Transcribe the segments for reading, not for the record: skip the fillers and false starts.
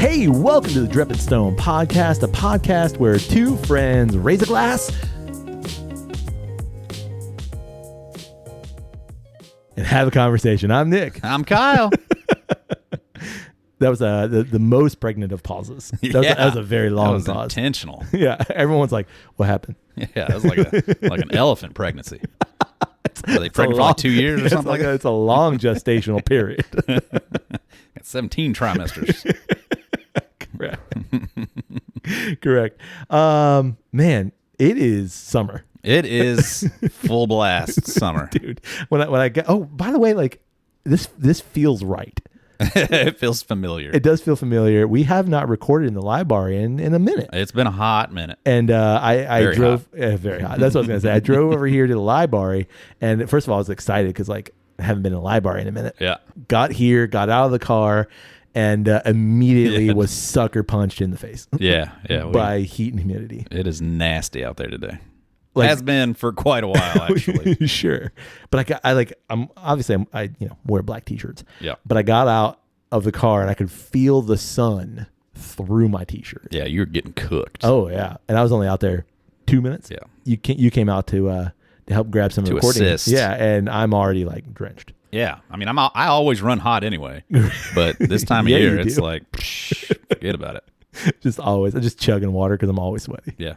Hey, welcome to the Drip and Stone podcast, a podcast where two friends raise a glass and have a conversation. I'm Nick. I'm Kyle. That was the most pregnant of pauses. That was a very long pause. Intentional. Yeah, everyone's like, "What happened?" Yeah, that was like an elephant pregnancy. Are they pregnant for like 2 years or something like that? It's a long gestational period. Got 17 trimesters. Correct. Man, it is summer. It is full blast summer, dude. When I get, oh, by the way, like this feels right. It feels familiar. It does feel familiar. We have not recorded in the library in a minute. It's been a hot minute. And I drove very hot. That's what I was gonna say. I drove over here to the library, and first of all, I was excited because like I haven't been in the library in a minute. Yeah. Got here, got out of the car, and immediately was sucker punched in the face. Yeah. By heat and humidity. It is nasty out there today. Like, has been for quite a while, actually. Sure, but I'm wear black t-shirts. Yeah, but I got out of the car and I could feel the sun through my t-shirt. Yeah, you're getting cooked. Oh yeah, and I was only out there 2 minutes. Yeah, you came out to help grab some recording. Assist. Yeah, and I'm already like drenched. Yeah, I mean I always run hot anyway, but this time of year it's like forget about it. I'm just chugging water because I'm always sweaty. Yeah.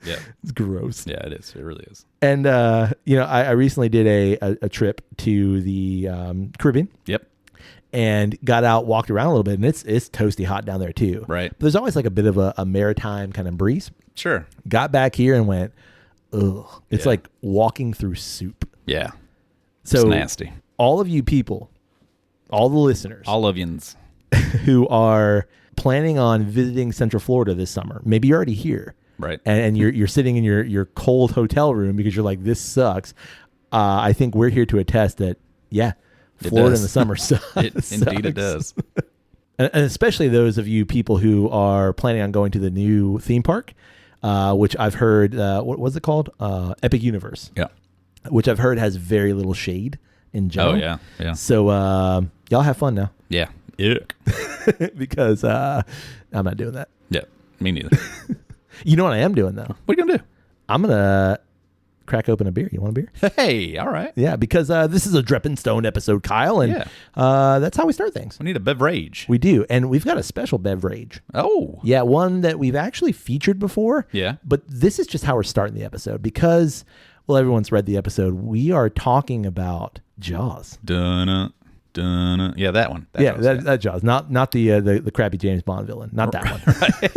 Yeah, it's gross. Yeah, it is. It really is. And I recently did a trip to the Caribbean. Yep. And got out, walked around a little bit, and it's toasty hot down there too. Right. But there's always like a bit of a maritime kind of breeze. Sure. Got back here and went, ugh. It's like walking through soup. Yeah. So it's nasty. All of you people, all the listeners, all of yins who are planning on visiting Central Florida this summer, maybe you're already here. Right. And you're sitting in your cold hotel room because you're like, this sucks. I think we're here to attest that, yeah, Florida in the summer sucks. Indeed it does. And especially those of you people who are planning on going to the new theme park, which I've heard, what was it called? Epic Universe. Yeah. Which I've heard has very little shade in general. Oh, yeah. Yeah. So y'all have fun now. Yeah. Yeah. Because I'm not doing that. Yeah. Me neither. You know what I am doing, though? What are you going to do? I'm going to crack open a beer. You want a beer? Hey, all right. Yeah, because this is a Drip and Stone episode, Kyle, and that's how we start things. We need a beverage. We do, and we've got a special beverage. Oh. Yeah, one that we've actually featured before. Yeah. But this is just how we're starting the episode because, well, everyone's read the episode. We are talking about Jaws. Dun-na. Yeah, that one. That Jaws, not the crappy James Bond villain, not that one. Right.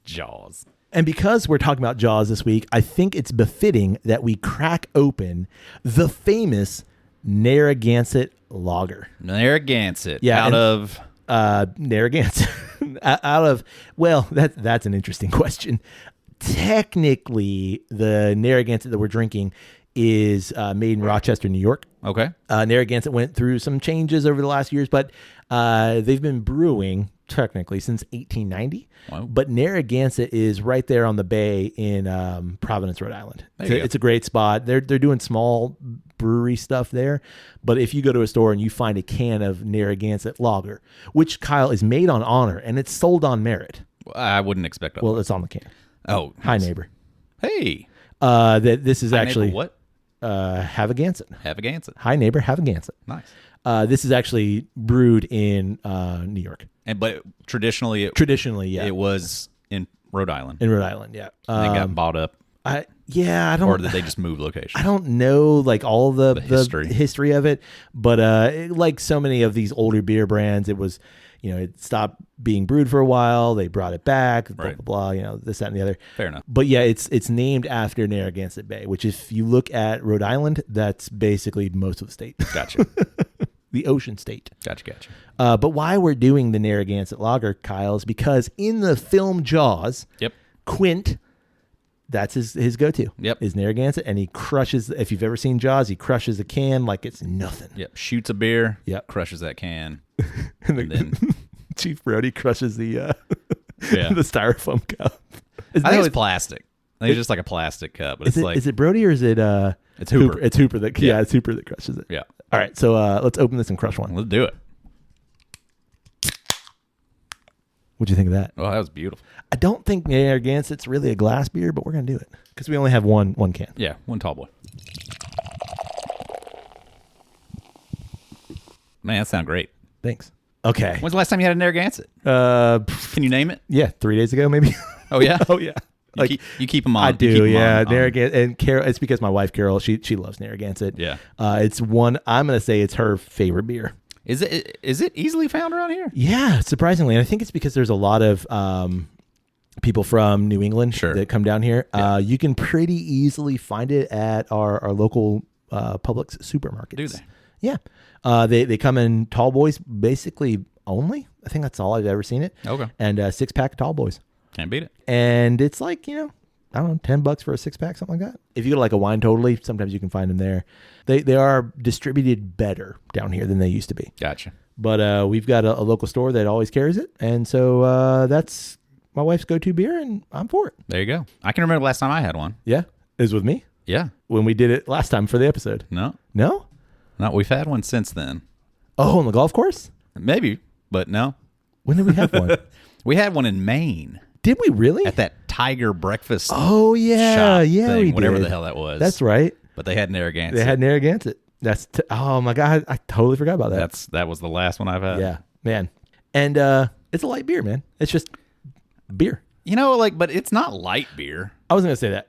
Jaws. And because we're talking about Jaws this week, I think it's befitting that we crack open the famous Narragansett lager. Narragansett. Yeah, out of Narragansett. Out of, well, that's an interesting question. Technically, the Narragansett that we're drinking is made in Rochester, New York. Okay. Narragansett went through some changes over the last years, but they've been brewing technically since 1890. Wow. But Narragansett is right there on the bay in Providence, Rhode Island. It's a great spot. They're doing small brewery stuff there. But if you go to a store and you find a can of Narragansett lager, which, Kyle, is made on honor and it's sold on merit. I wouldn't expect that. Well, it's on the can. Oh. Hi, neighbor. Hey. That this is actually neighbor, what? Havagansett. Havagansett. Hi, neighbor. Havagansett. Nice. This is actually brewed in New York. But traditionally, yeah, it was in Rhode Island. In Rhode Island, yeah. They got bought up. I don't. Or did they just move location? I don't know, like all the history of it, but like so many of these older beer brands, it was, it stopped being brewed for a while. They brought it back, blah blah blah. This, that, and the other. Fair enough. But yeah, it's named after Narragansett Bay, which if you look at Rhode Island, that's basically most of the state. Gotcha. The ocean state. Gotcha. But why we're doing the Narragansett lager, Kyle, is because in the film Jaws, yep, Quint, that's his go-to. Yep, is Narragansett, and he crushes. If you've ever seen Jaws, he crushes a can like it's nothing. Yep, shoots a beer. Yep, crushes that can, and then Chief Brody crushes the the styrofoam cup. I think it's plastic. I think it's just like a plastic cup. But is it Brody or is it it's Hooper? It's Hooper that it's Hooper that crushes it. Yeah. All right, so let's open this and crush one. Let's do it. What'd you think of that? Oh, that was beautiful. I don't think Narragansett's really a glass beer, but we're going to do it because we only have one can. Yeah, one tall boy. Man, that sounds great. Thanks. Okay. When's the last time you had a Narragansett? Can you name it? Yeah, 3 days ago, maybe. Oh, yeah? Oh, yeah. You keep them on. I do, yeah. Narragansett, and Carol. It's because my wife Carol, she loves Narragansett. Yeah. It's one. I'm gonna say it's her favorite beer. Is it easily found around here? Yeah, surprisingly, and I think it's because there's a lot of people from New England that come down here. Yeah. You can pretty easily find it at our local Publix supermarkets. Do they? Yeah. They come in tall boys basically only. I think that's all I've ever seen it. Okay. And 6-pack of tall boys. Can't beat it. And it's like, I don't know, $10 for a 6-pack, something like that. If you go to like a Wine Totally, sometimes you can find them there. They are distributed better down here than they used to be. Gotcha. But we've got a local store that always carries it. And so that's my wife's go-to beer, and I'm for it. There you go. I can remember the last time I had one. Yeah? It was with me? Yeah. When we did it last time for the episode. No. No? No, we've had one since then. Oh, on the golf course? Maybe, but no. When did we have one? We had one in Maine. Did we really? At that Tiger breakfast Oh, yeah. shop Yeah, thing, we whatever did. the hell that was. That's right. But they had Narragansett. They had Narragansett. Oh, my God. I totally forgot about that. That was the last one I've had. Yeah, man. And it's a light beer, man. It's just beer. But it's not light beer. I wasn't going to say that.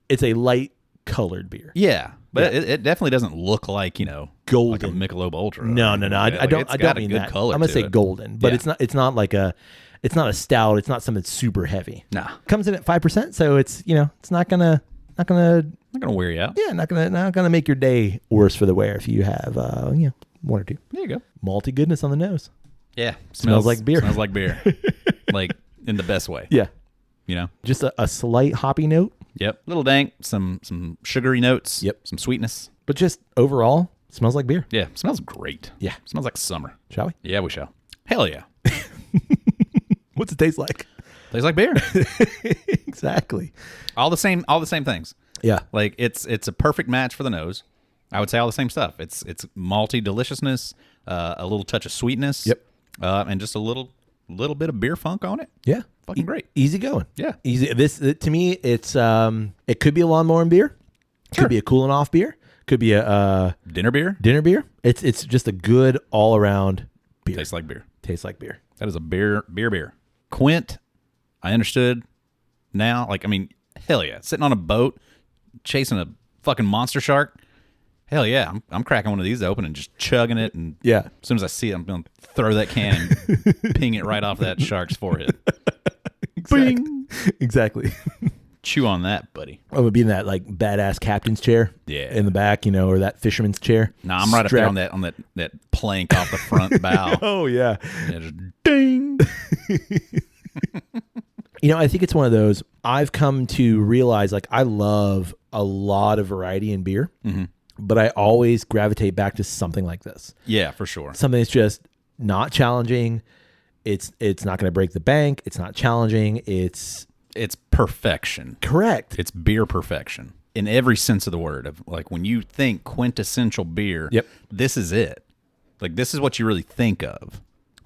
It's a light colored beer. Yeah. But it definitely doesn't look like, golden. like a Michelob Ultra. No. I don't mean that. Color I'm going to say golden, but Yeah. it's not like it's not a stout. It's not something super heavy. Nah. Comes in at 5%, so it's, it's not going to Not gonna wear you out. Yeah, not gonna make your day worse for the wear if you have one or two. There you go. Malty goodness on the nose. Yeah. Smells like beer. Smells like beer. Like in the best way. Yeah. Just a slight hoppy note. Yep. Little dank, some sugary notes. Yep. Some sweetness. But just overall, smells like beer. Yeah. Smells great. Yeah. Smells like summer. Shall we? Yeah, we shall. Hell yeah. What's it taste like? Tastes like beer. Exactly. All the same things. Yeah. Like it's a perfect match for the nose. I would say all the same stuff. It's malty deliciousness, a little touch of sweetness. Yep. And just a little bit of beer funk on it. Yeah. Fucking great. Easy going. Yeah. Easy. This to me, it's it could be a lawnmower beer. Sure. Could be a cooling off beer. Could be a dinner beer. Dinner beer. It's just a good all around beer. Tastes like beer. Tastes like beer. That is a beer. Quint, I understood now. Like, I mean, hell yeah. Sitting on a boat, chasing a fucking monster shark. Hell yeah. I'm cracking one of these open and just chugging it. And yeah. As soon as I see it, I'm going to throw that can and ping it right off that shark's forehead. Exactly. Bing. Exactly. Chew on that, buddy. I'm gonna be in that like badass captain's chair, in the back, or that fisherman's chair. Nah, I'm right up there on that plank off the front bow. Oh yeah, just ding. I think it's one of those. I've come to realize like I love a lot of variety in beer, but I always gravitate back to something like this. Yeah, for sure. Something that's just not challenging. It's not going to break the bank. It's not challenging. It's perfection. Correct. It's beer perfection in every sense of the word. Of like when you think quintessential beer, this is it. Like this is what you really think of.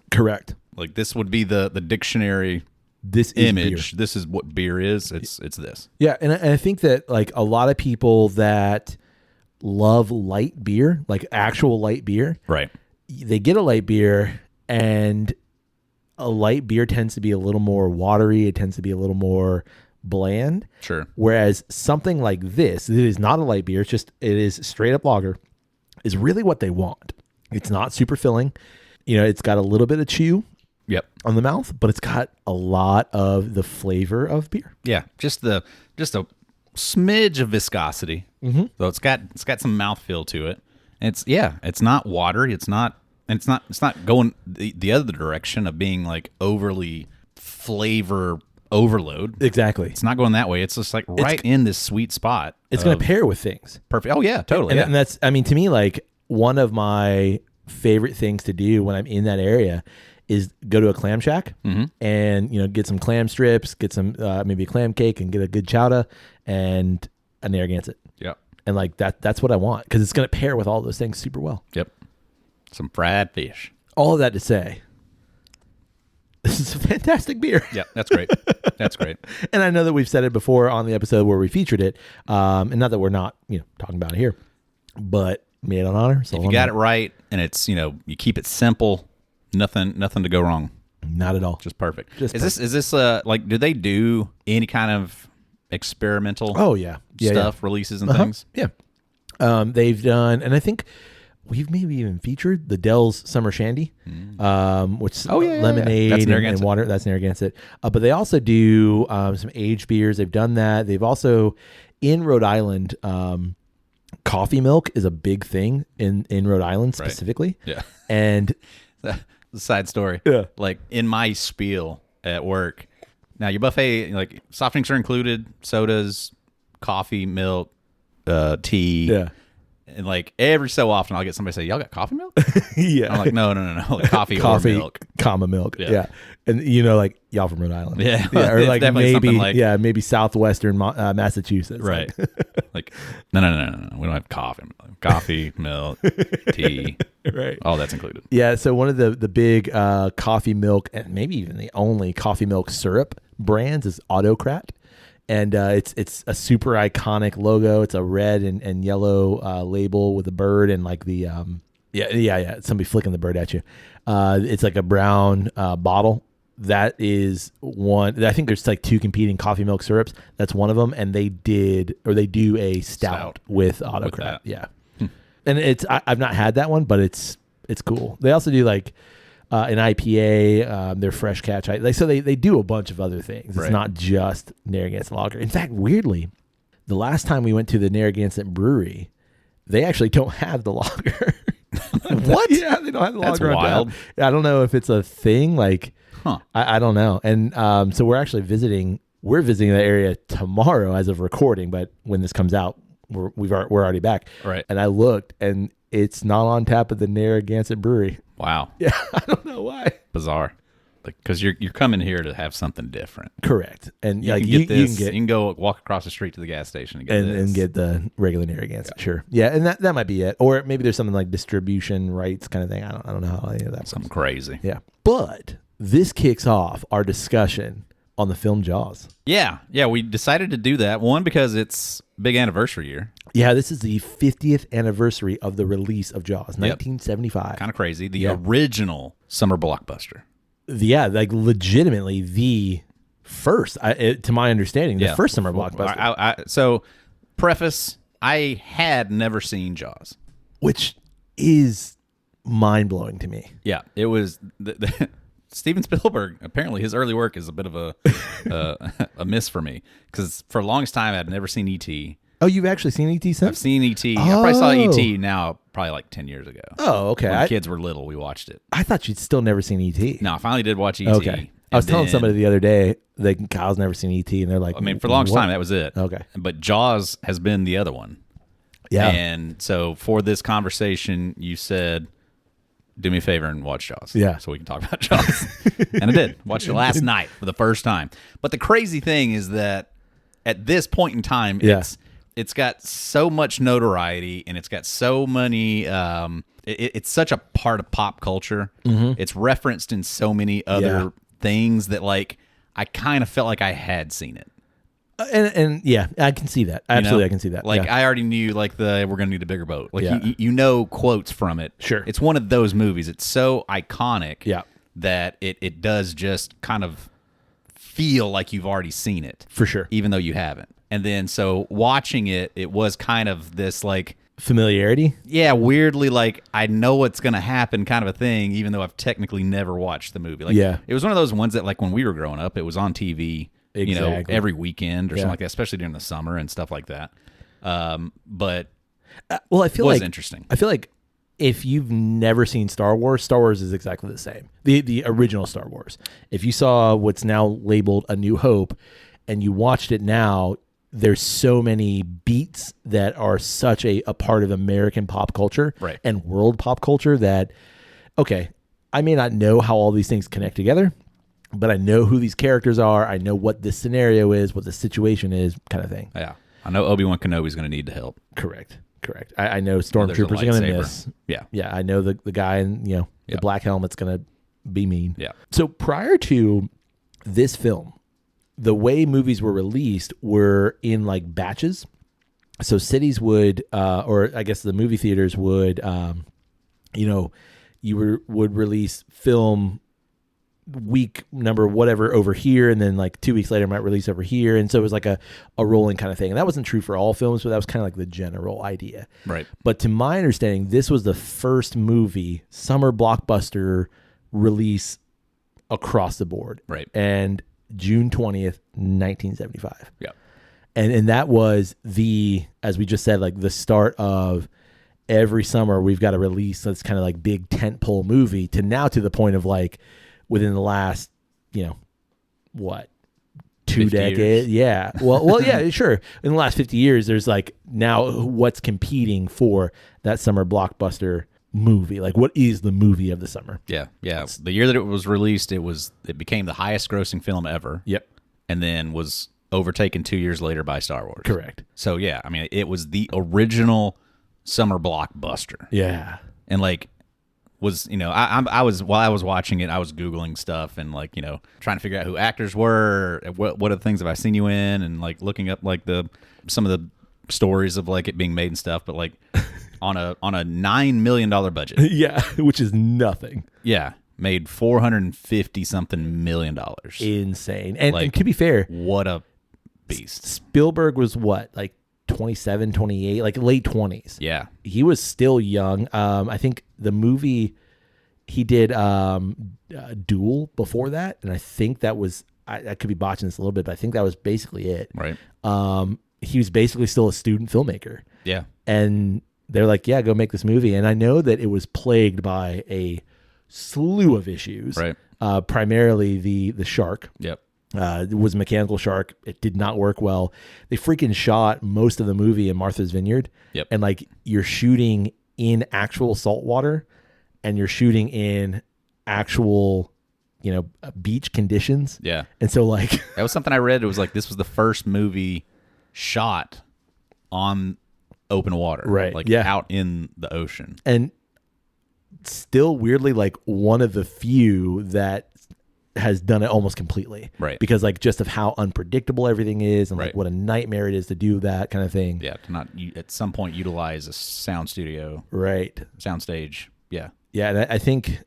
Correct. Like this would be the dictionary. This image. Beer. This is what beer is. It's this. Yeah, and I think that like a lot of people that love light beer, like actual light beer, right? They get a light beer and a light beer tends to be a little more watery. It tends to be a little more bland. Sure. Whereas something like this, it is not a light beer. It is straight up lager, is really what they want. It's not super filling. It's got a little bit of chew. Yep. On the mouth, but it's got a lot of the flavor of beer. Yeah. Just a smidge of viscosity. Mm-hmm. So it's got some mouthfeel to it. And it's not watery. It's not going the other direction of being like overly flavor overload. Exactly. It's not going that way. It's just like in this sweet spot. It's going to pair with things. Perfect. Oh yeah, totally. And that's, I mean, to me, like one of my favorite things to do when I'm in that area is go to a clam shack and, get some clam strips, get some, maybe a clam cake and get a good chowder and a Narragansett. Yep. And like that's what I want because it's going to pair with all those things super well. Yep. Some fried fish. All of that to say, this is a fantastic beer. Yeah, that's great. That's great. And I know that we've said it before on the episode where we featured it, and not that we're not talking about it here, but made on honor. So if you got it right, and it's you keep it simple, nothing to go wrong. Not at all. Just perfect. Is this like, do they do any kind of experimental stuff, releases and things? Yeah. They've done, and I think we've maybe even featured the Dell's Summer Shandy, which lemonade and water. That's Narragansett. But they also do some aged beers. They've done that. They've also, in Rhode Island, coffee milk is a big thing in Rhode Island specifically. Right. Yeah. And the side story. Yeah. Like in my spiel at work, now your buffet, like soft drinks are included, sodas, coffee, milk, tea. Yeah. And like every so often I'll get somebody say, y'all got coffee milk? Yeah. I'm like, no. Like coffee or milk. Comma milk. Yeah. And like y'all from Rhode Island. Yeah. Or like maybe southwestern Massachusetts. Right. Like, no. We don't have coffee. Coffee, milk, tea. Right. All that's included. Yeah. So one of the big coffee milk, and maybe even the only coffee milk syrup brands, is Autocrat. And it's a super iconic logo. It's a red and yellow label with a bird and like the somebody flicking the bird at you. It's like a brown bottle. That is one. I think there's like two competing coffee milk syrups. That's one of them, and they do a stout with Autocrat. Yeah, and I've not had that one, but it's cool. They also do like an IPA, their fresh catch. So they do a bunch of other things. It's not just Narragansett lager. In fact, weirdly, the last time we went to the Narragansett brewery, they actually don't have the lager. What? Yeah, they don't have the lager. That's wild. I don't know if it's a thing. Like, I don't know. And so we're actually visiting that area tomorrow as of recording. But when this comes out, we're already back. Right. And I looked, and it's not on tap at the Narragansett brewery. Wow. Yeah, I don't know why. Bizarre. Because you're coming here to have something different. Correct. And you can go walk across the street to the gas station and get the regular Narragansett. Yeah. Sure. Yeah, and that might be it. Or maybe there's something like distribution rights kind of thing. I don't know how any of that. Something crazy. Yeah. But this kicks off our discussion on the film Jaws. Yeah, we decided to do that. One, because it's big anniversary year. Yeah, this is the 50th anniversary of the release of Jaws, 1975. Kind of crazy. The original summer blockbuster. Yeah, like legitimately the first, to my understanding, the first summer blockbuster. So, preface, I had never seen Jaws. Which is mind-blowing to me. Yeah, it was... Steven Spielberg, apparently his early work is a bit of a miss for me, because for the longest time I'd never seen E.T. Oh, you've actually seen E.T. since? I've seen E.T. I probably saw E.T. now probably like 10 years ago. Oh, okay. When kids were little, we watched it. I thought you'd still never seen E.T. No, I finally did watch E.T. Okay. I was telling somebody the other day that Kyle's never seen E.T. and they're like... I mean, for the longest time, that was it. Okay. But Jaws has been the other one. Yeah. And so for this conversation, you said... do me a favor and watch Jaws. Yeah. So we can talk about Jaws. And I did. Watched it last night for the first time. But the crazy thing is that at this point in time, it's got so much notoriety and it's got so many... it's such a part of pop culture. Mm-hmm. It's referenced in so many other things that like I kind of felt like I had seen it. And yeah, I can see that. Absolutely, I can see that. Like I already knew like we're gonna need a bigger boat. Like you know quotes from it. Sure. It's one of those movies. It's so iconic that it does just kind of feel like you've already seen it. For sure. Even though you haven't. And then so watching it was kind of this like familiarity. Yeah, weirdly like I know what's gonna happen kind of a thing, even though I've technically never watched the movie. Like it was one of those ones that like when we were growing up, it was on TV. Exactly. Every weekend or something like that, especially during the summer and stuff like that. But I feel it was like interesting. I feel like if you've never seen Star Wars is exactly the same. The original Star Wars. If you saw what's now labeled A New Hope and you watched it now, there's so many beats that are such a part of American pop culture and world pop culture that, okay, I may not know how all these things connect together, but I know who these characters are. I know what this scenario is, what the situation is, kind of thing. Yeah. I know Obi-Wan Kenobi's going to need the help. Correct. I know stormtroopers are going to miss. Yeah. Yeah. I know the guy in, the black helmet's going to be mean. Yeah. So prior to this film, the way movies were released were in like batches. So cities would, or I guess the movie theaters would, would release film week number whatever over here, and then like 2 weeks later might release over here, and so it was like a rolling kind of thing. And that wasn't true for all films, but that was kind of like the general idea. Right. But to my understanding, this was the first movie summer blockbuster release across the board. Right. And June 20th, 1975. Yeah. And that was as we just said, like the start of every summer we've got to release this kind of like big tentpole movie to the point of like within the last, 2 decades. Yeah. Well, yeah, sure. In the last 50 years, there's like now what's competing for that summer blockbuster movie. Like what is the movie of the summer? Yeah. Yeah. The year that it was released, it became the highest grossing film ever. Yep. And then was overtaken 2 years later by Star Wars. Correct. So yeah, I mean, it was the original summer blockbuster. Yeah. And like I was while I was watching it, I was Googling stuff and like, trying to figure out who actors were, what are the things have I seen you in, and like looking up like some of the stories of like it being made and stuff, but like on a $9 million budget. Yeah, which is nothing. Yeah. Made $450 something million. Insane. And to be fair, what a beast. Spielberg was what, like 27, 28, like late 20s. Yeah. He was still young. I think the movie he did Duel before that, and I think that was, I could be botching this a little bit, but I think that was basically it. Right. He was basically still a student filmmaker. Yeah. And they're like, yeah, go make this movie. And I know that it was plagued by a slew of issues. Right. Primarily the shark. Yep. It was a mechanical shark. It did not work well. They freaking shot most of the movie in Martha's Vineyard. Yep. And like you're shooting in actual salt water and you're shooting in actual, beach conditions. Yeah. And so like that was something I read. It was like this was the first movie shot on open water. Right. Like out in the ocean. And still weirdly like one of the few that has done it almost completely. Right. Because like just of how unpredictable everything is and like Right. what a nightmare it is to do that kind of thing. Yeah. To not at some point utilize a sound studio. Right. Sound stage. Yeah. Yeah. And I think,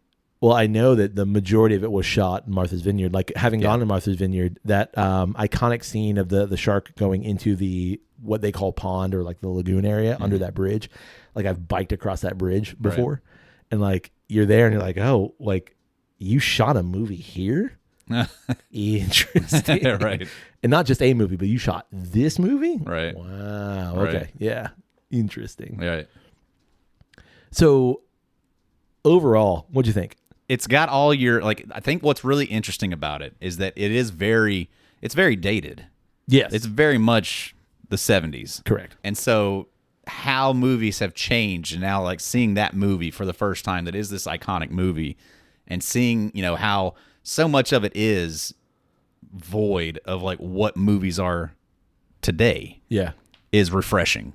I know that the majority of it was shot in Martha's Vineyard. Like having gone to Martha's Vineyard, that iconic scene of the shark going into the, what they call pond or like the lagoon area under that bridge. Like I've biked across that bridge before. Right. And like you're there and you're like, oh, like you shot a movie here? Interesting. Right. And not just a movie, but you shot this movie? Right. Wow. Okay. Right. Yeah. Interesting. Right. So overall, what'd you think? It's got all your, like, I think what's really interesting about it is that it's very dated. Yes. It's very much the 70s. Correct. And so how movies have changed, and now like seeing that movie for the first time that is this iconic movie, and seeing, how so much of it is void of like what movies are today. Yeah. Is refreshing.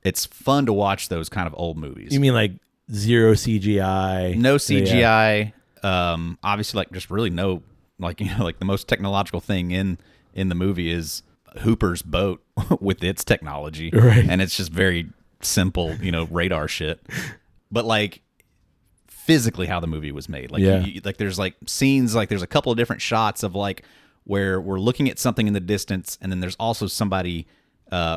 It's fun to watch those kind of old movies. You mean like zero CGI? No CGI. Yeah. Obviously like just really no, like, like the most technological thing in the movie is Hooper's boat with its technology. Right. And it's just very simple, radar shit. But like physically how the movie was made. Like, like there's like scenes, like there's a couple of different shots of like where we're looking at something in the distance, and then there's also somebody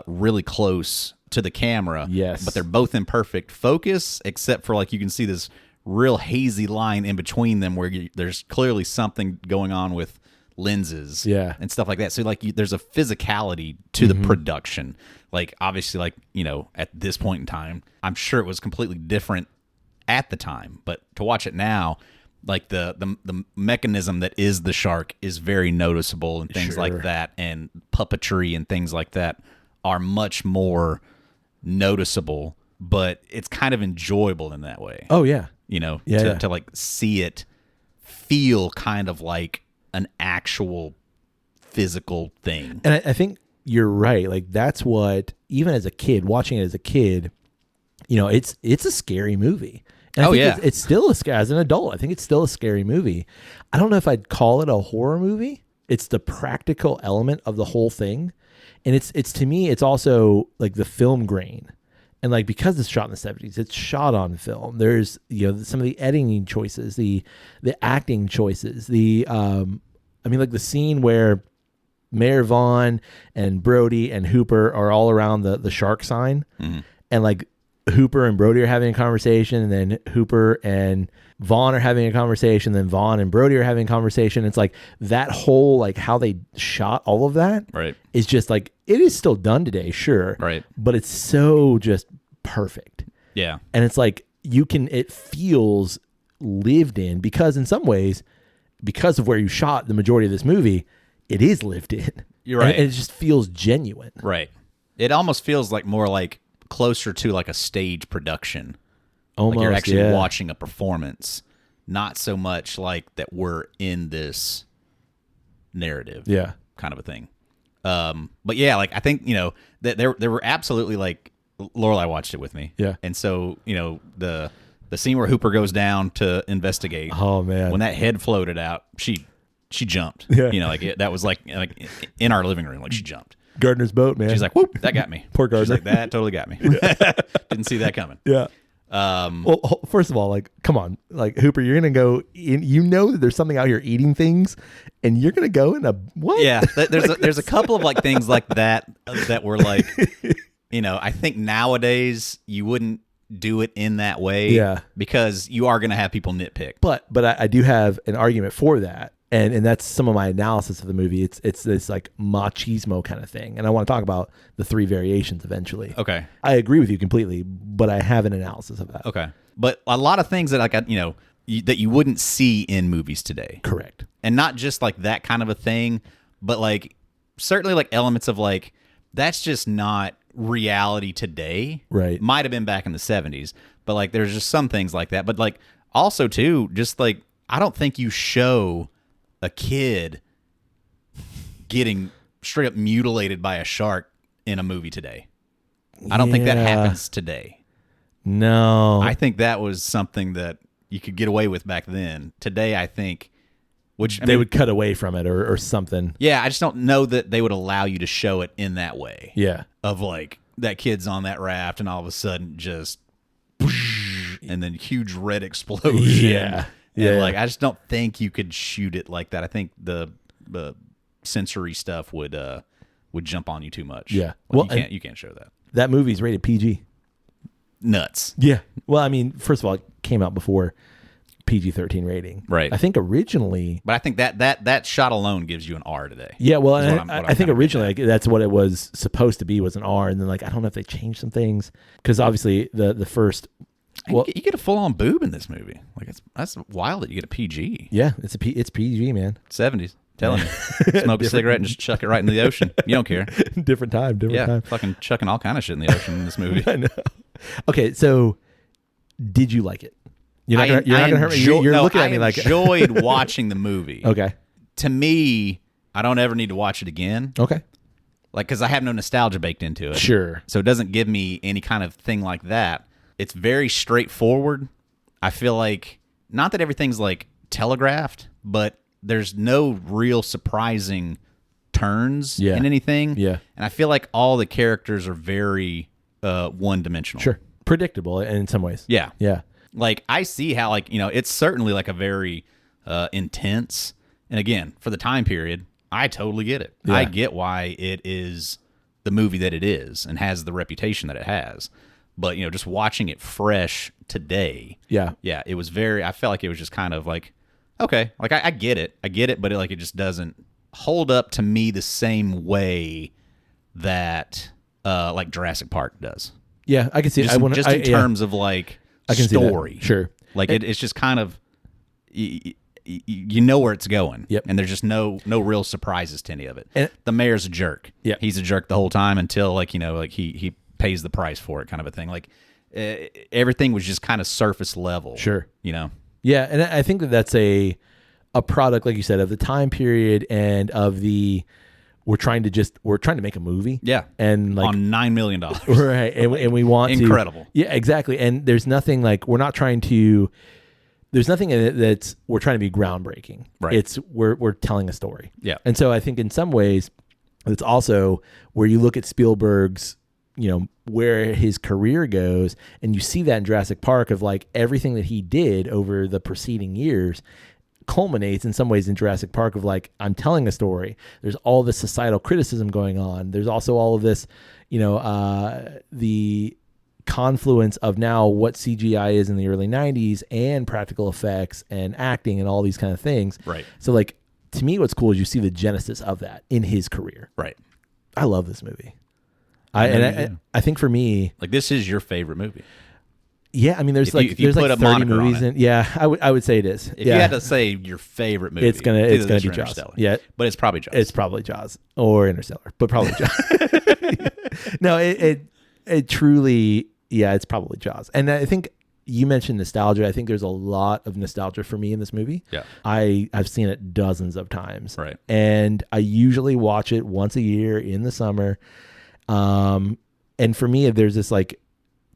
really close to the camera. Yes. But they're both in perfect focus, except for like you can see this real hazy line in between them where there's clearly something going on with lenses and stuff like that. So like there's a physicality to the production. Like obviously like, at this point in time, I'm sure it was completely different at the time, but to watch it now, like the mechanism that is the shark is very noticeable, and things like that, and puppetry and things like that are much more noticeable, but it's kind of enjoyable in that way. Oh yeah. To like see it feel kind of like an actual physical thing. And I think you're right. Like that's what, even as a kid, watching it as a kid, it's a scary movie. And I think it's still as an adult, I think it's still a scary movie. I don't know if I'd call it a horror movie. It's the practical element of the whole thing. And it's to me, it's also like the film grain. And like, because it's shot in the 70s, it's shot on film. There's, some of the editing choices, the acting choices, like the scene where Mayor Vaughn and Brody and Hooper are all around the shark sign. Mm-hmm. And like Hooper and Brody are having a conversation, and then Hooper and Vaughn are having a conversation, then Vaughn and Brody are having a conversation. It's like that whole, like how they shot all of that is just like, it is still done today, sure. Right. But it's so just perfect. Yeah. And it's like, it feels lived in, because in some ways, because of where you shot the majority of this movie, it is lived in. You're right. And it just feels genuine. Right. It almost feels like more like closer to like a stage production. Almost, like you're actually watching a performance, not so much like that we're in this narrative. Yeah. Kind of a thing. But yeah, like I think, that there were absolutely like Lorelai watched it with me. Yeah. And so, the scene where Hooper goes down to investigate. Oh man. When that head floated out, she jumped. Yeah. That was like in our living room, like she jumped. Gardner's boat, man. She's like, whoop, that got me. Poor Gardner. She's like, that totally got me. Didn't see that coming. Yeah. Well, first of all, like, come on, like Hooper, you're gonna go in. That there's something out here eating things, and you're gonna go in a what? Yeah, there's a couple of like things like that were like, I think nowadays you wouldn't do it in that way. Yeah, because you are gonna have people nitpick. But I do have an argument for that. And that's some of my analysis of the movie. It's this like machismo kind of thing. And I want to talk about the 3 variations eventually. Okay. I agree with you completely, but I have an analysis of that. Okay. But a lot of things that like, that you wouldn't see in movies today. Correct. And not just like that kind of a thing, but like certainly like elements of like, that's just not reality today. Right. Might have been back in the 70s, but like there's just some things like that. But like also too, just like, I don't think you show a kid getting straight up mutilated by a shark in a movie today. I don't think that happens today. No. I think that was something that you could get away with back then. Today, I think, they would cut away from it or something. Yeah, I just don't know that they would allow you to show it in that way. Yeah. Of like, that kid's on that raft and all of a sudden just, and then huge red explosion. Yeah. Yeah, like I just don't think you could shoot it like that. I think the sensory stuff would jump on you too much. Yeah, you can't show that. That movie's rated PG. Nuts. Yeah. Well, I mean, first of all, it came out before PG-13 rating. Right. I think originally, but I think that shot alone gives you an R today. Yeah. Well, I think originally like, that's what it was supposed to be, was an R, and then like I don't know if they changed some things, because obviously the first. Well, you get a full-on boob in this movie. Like that's wild that you get a PG. Yeah, it's PG, man. 70s. Telling you, smoke a cigarette and just chuck it right into the ocean. You don't care. Different time. Fucking chucking all kind of shit in the ocean in this movie. I know. Okay, so did you like it? You're not gonna hurt me. You're looking at me like I enjoyed watching the movie. Okay. To me, I don't ever need to watch it again. Okay. Like, because I have no nostalgia baked into it. Sure. So it doesn't give me any kind of thing like that. It's very straightforward. I feel like, not that everything's like telegraphed, but there's no real surprising turns in anything. Yeah. And I feel like all the characters are very one-dimensional. Sure. Predictable in some ways. Yeah. Yeah. Like, I see how, like, it's certainly like a very intense, and again, for the time period, I totally get it. Yeah. I get why it is the movie that it is and has the reputation that it has. But, just watching it fresh today. Yeah. Yeah, it was I felt like it was just kind of like, okay, like I get it, but it just doesn't hold up to me the same way that like Jurassic Park does. Yeah, I can see it. Just in terms of like I can story. See that. Sure. Like it's just kind of, you know where it's going. Yep. And there's just no real surprises to any of it. And the mayor's a jerk. Yeah. He's a jerk the whole time until he pays the price for it, kind of a thing. Like everything was just kind of surface level. Sure. Yeah, and I think that's a product, like you said, of the time period and of the we're trying to make a movie. Yeah. And like on $9 million. Right. And we want incredible. Yeah, exactly. And there's nothing like, there's nothing in it that's, we're trying to be groundbreaking. Right. It's, we're telling a story. Yeah. And so I think in some ways, it's also where you look at Spielberg's, where his career goes, and you see that in Jurassic Park of like everything that he did over the preceding years culminates in some ways in Jurassic Park of like, I'm telling a story. There's all this societal criticism going on. There's also all of this, the confluence of now what CGI is in the early 90s and practical effects and acting and all these kind of things. Right. So like, to me, what's cool is you see the genesis of that in his career. Right. I love this movie. I think for me, like, this is your favorite movie. Yeah, I mean, there's like 30 movies in. Yeah, I would say it is. If you had to say your favorite movie, it's gonna be Jaws. Yeah, but it's probably Jaws. It's probably Jaws or Interstellar, but probably Jaws. No, it truly, yeah, it's probably Jaws. And I think you mentioned nostalgia. I think there's a lot of nostalgia for me in this movie. Yeah, I've seen it dozens of times. Right, and I usually watch it once a year in the summer. And for me, there's this like,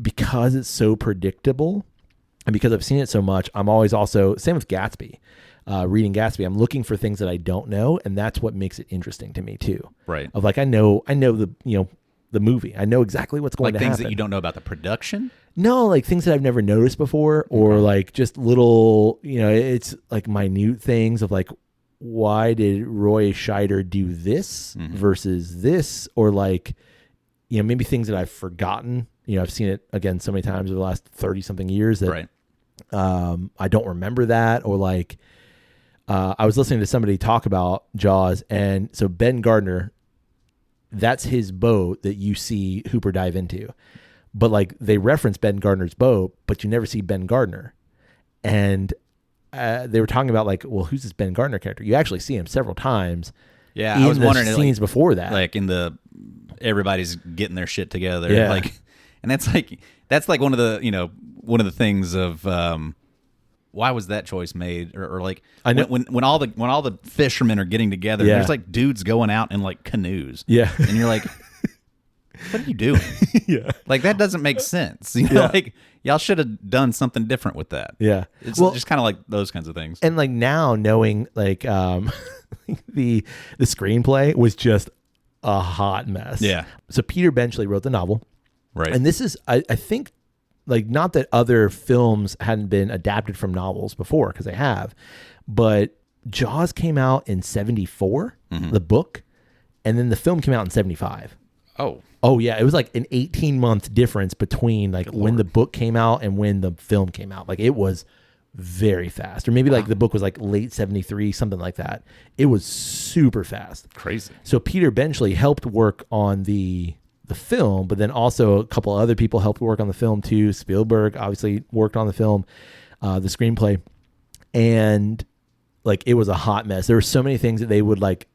because it's so predictable and because I've seen it so much, I'm always also, same with Gatsby, reading Gatsby, I'm looking for things that I don't know. And that's what makes it interesting to me too. Right. Of like, I know the, the movie, I know exactly what's going to happen. Like things that you don't know about the production? No, like things that I've never noticed before, or like just little, it's like minute things of like, why did Roy Scheider do this versus this? Or like, maybe things that I've forgotten. I've seen it again so many times over the last 30 something years that I don't remember that. Or like, I was listening to somebody talk about Jaws. And so Ben Gardner, that's his boat that you see Hooper dive into. But like they reference Ben Gardner's boat, but you never see Ben Gardner. And they were talking about like, well, who's this Ben Gardner character? You actually see him several times. Yeah, I was wondering scenes before that, like in the everybody's getting their shit together. Yeah. Like, and that's like one of the things of why was that choice made, or like I know when all the fishermen are getting together, there's like dudes going out in like canoes. Yeah, and you're like, what are you doing? Yeah, like that doesn't make sense. Like y'all should have done something different with that. Yeah, it's just kind of like those kinds of things. And like now knowing like the screenplay was just a hot mess. Yeah. So Peter Benchley wrote the novel. Right. And this is, I think, like, not that other films hadn't been adapted from novels before, because they have, but Jaws came out in 74, the book, and then the film came out in 75. Oh yeah. It was like an 18-month difference between like when the book came out and when the film came out. Like it was very fast, or maybe like the book was like late 73, something like that. It was super fast. Crazy. So Peter Benchley helped work on the film, but then also a couple other people helped work on the film too. Spielberg obviously worked on the film, the screenplay, and like it was a hot mess. There were so many things that they would like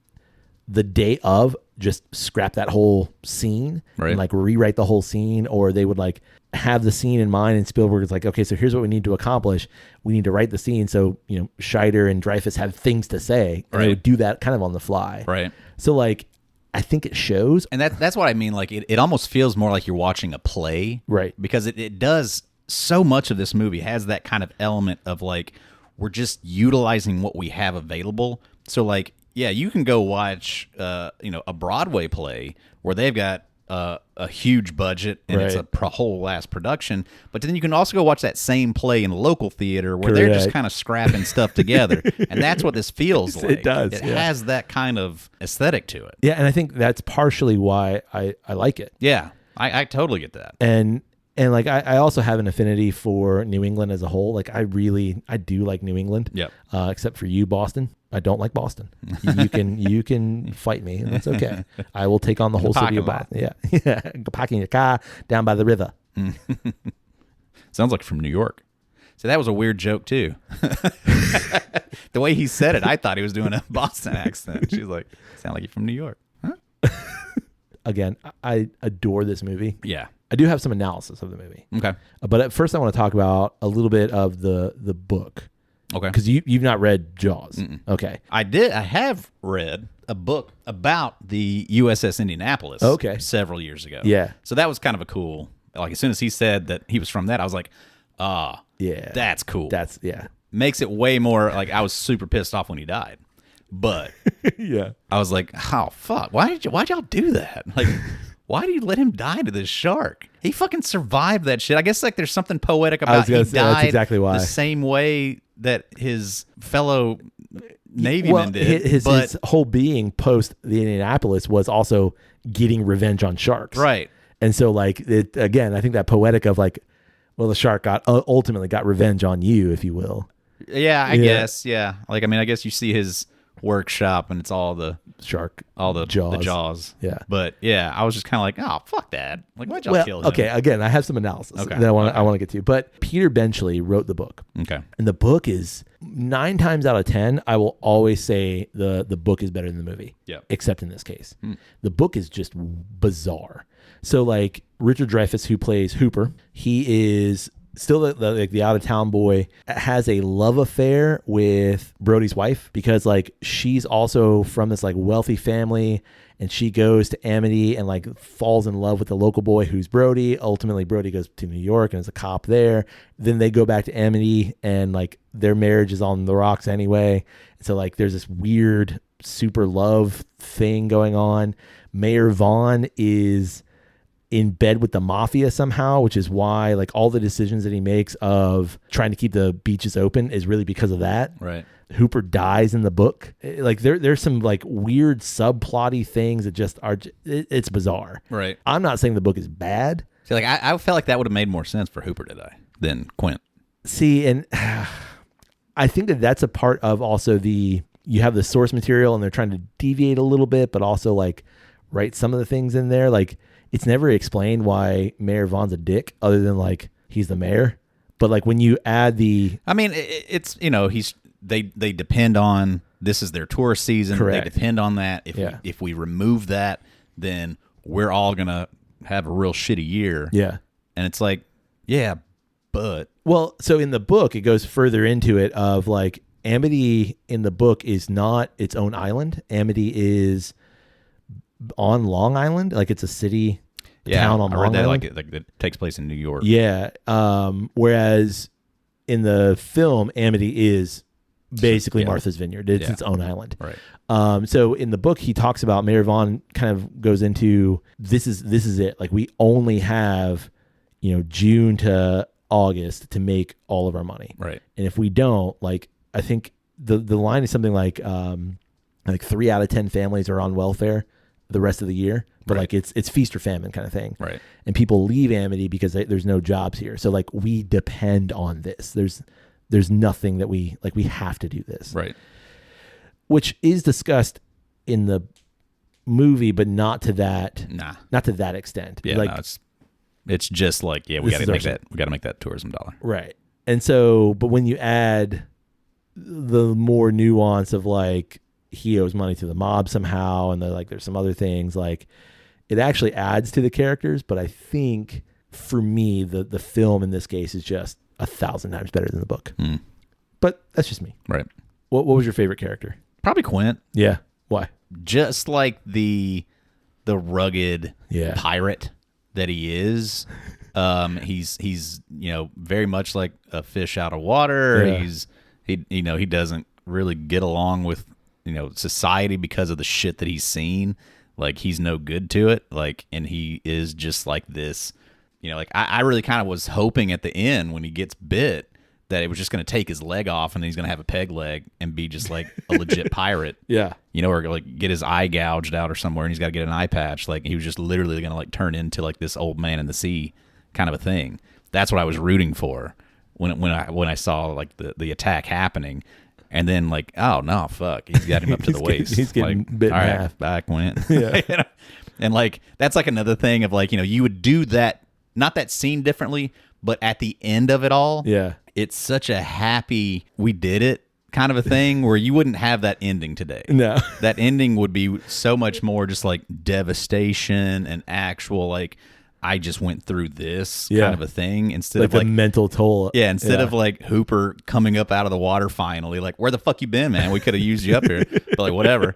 the day of just scrap that whole scene and like rewrite the whole scene, or they would like have the scene in mind, and Spielberg is like, okay, so here's what we need to accomplish. We need to write the scene. So, Scheider and Dreyfuss have things to say, and they would do that kind of on the fly. Right. So like, I think it shows. And that's what I mean. Like it almost feels more like you're watching a play. Right. Because it does, so much of this movie has that kind of element of like, we're just utilizing what we have available. So like, yeah, you can go watch, a Broadway play where they've got a huge budget and it's a whole ass production, but then you can also go watch that same play in a local theater where they're just kind of scrapping stuff together, and that's what this feels like. It does. It has that kind of aesthetic to it. Yeah, and I think that's partially why I like it. Yeah, I totally get that. And like I also have an affinity for New England as a whole. Like I do like New England. Yep. Except for you, Boston. I don't like Boston. You can fight me, and that's okay. I will take on the whole city of Boston. Yeah. Parking your car down by the river. Sounds like from New York. So that was a weird joke too. The way he said it, I thought he was doing a Boston accent. She's like, "Sound like you're from New York." Huh? Again, I adore this movie. Yeah. I do have some analysis of the movie. Okay. But at first I want to talk about a little bit of the book. Okay. Because you've not read Jaws. Okay. I have read a book about the USS Indianapolis several years ago. Yeah. So that was kind of a cool, like as soon as he said that he was from that, I was like, yeah, that's cool. Yeah. Makes it way more, like I was super pissed off when he died. But yeah, I was like, oh, fuck. Why'd y'all do that? Like, why do you let him die to this shark? He fucking survived that shit. I guess like there's something poetic about he died that's exactly why. The same way that his fellow Navymen did. His whole being post the Indianapolis was also getting revenge on sharks. Right. And so like again, I think that poetic of like, well, the shark ultimately got revenge on you, if you will. Yeah, I guess. Yeah. Like, I mean, I guess you see his workshop and it's all the shark, all the jaws. Yeah. But yeah, I was just kind of like, oh, fuck that. Like, why'd y'all kill him? Okay, again, I have some analysis that I want to get to. But Peter Benchley wrote the book. Okay. And the book is 9 times out of 10, I will always say the book is better than the movie. Yeah. Except in this case. The book is just bizarre. So like Richard Dreyfuss, who plays Hooper, he is still the out of town boy, has a love affair with Brody's wife because like she's also from this like wealthy family, and she goes to Amity and like falls in love with the local boy who's Brody. Ultimately, Brody goes to New York and is a cop there. Then they go back to Amity and like their marriage is on the rocks anyway. So like there's this weird super love thing going on. Mayor Vaughn is in bed with the mafia somehow, which is why like all the decisions that he makes of trying to keep the beaches open is really because of that. Right. Hooper dies in the book. Like there's some like weird subplotty things that just are, it's bizarre. Right. I'm not saying the book is bad. See, like I felt like that would have made more sense for Hooper to die than Quint. See, and I think that that's a part of also you have the source material and they're trying to deviate a little bit, but also like write some of the things in there. Like, it's never explained why Mayor Vaughn's a dick other than like he's the mayor. But like when you add I mean, it's, you know, they depend on, this is their tourist season. Correct. They depend on that. If we remove that, then we're all going to have a real shitty year. Yeah. And it's like, yeah, but. Well, so in the book, it goes further into it of like Amity in the book is not its own island. Amity is on Long Island, like it's a city, town on Long Island. Like it takes place in New York. Yeah. Whereas in the film, Amity is basically Martha's Vineyard. It's its own island. Right. So in the book, he talks about Mayor Vaughn kind of goes into this is it. Like we only have, June to August to make all of our money. Right. And if we don't, like I think the line is something like 3 out of 10 families are on welfare the rest of the year, but like it's feast or famine kind of thing. Right. And people leave Amity because there's no jobs here. So like we depend on this. There's nothing that we have to do this. Right. Which is discussed in the movie, but not to that extent. Yeah. Like, no, it's just like, we got to make that tourism dollar. Right. And so, but when you add the more nuance of like, he owes money to the mob somehow, and there's some other things, like it actually adds to the characters. But I think for me, the film in this case is just 1,000 times better than the book. But that's just me. Right. What was your favorite character? Probably Quint. Yeah. Why? Just like the rugged pirate that he is. He's very much like a fish out of water. Yeah. He doesn't really get along with society because of the shit that he's seen. Like he's no good to it. Like, and he is just like this, like I really kind of was hoping at the end when he gets bit that it was just going to take his leg off and then he's going to have a peg leg and be just like a legit pirate. Yeah. Or like get his eye gouged out or somewhere and he's got to get an eye patch. Like he was just literally going to like turn into like this old man in the sea kind of a thing. That's what I was rooting for when I saw like the attack happening. And then like, oh no, fuck, he's got him up to the waist. He's getting like, bit in all right, half. Back went. Yeah. And like that's like another thing of like, you would do that, not that scene differently, but at the end of it all, it's such a happy we did it kind of a thing where you wouldn't have that ending today. No. That ending would be so much more just like devastation and actual like I just went through this kind of a thing instead of the mental toll. Yeah, instead of like Hooper coming up out of the water finally, like, where the fuck you been, man? We could have used you up here. But like, whatever.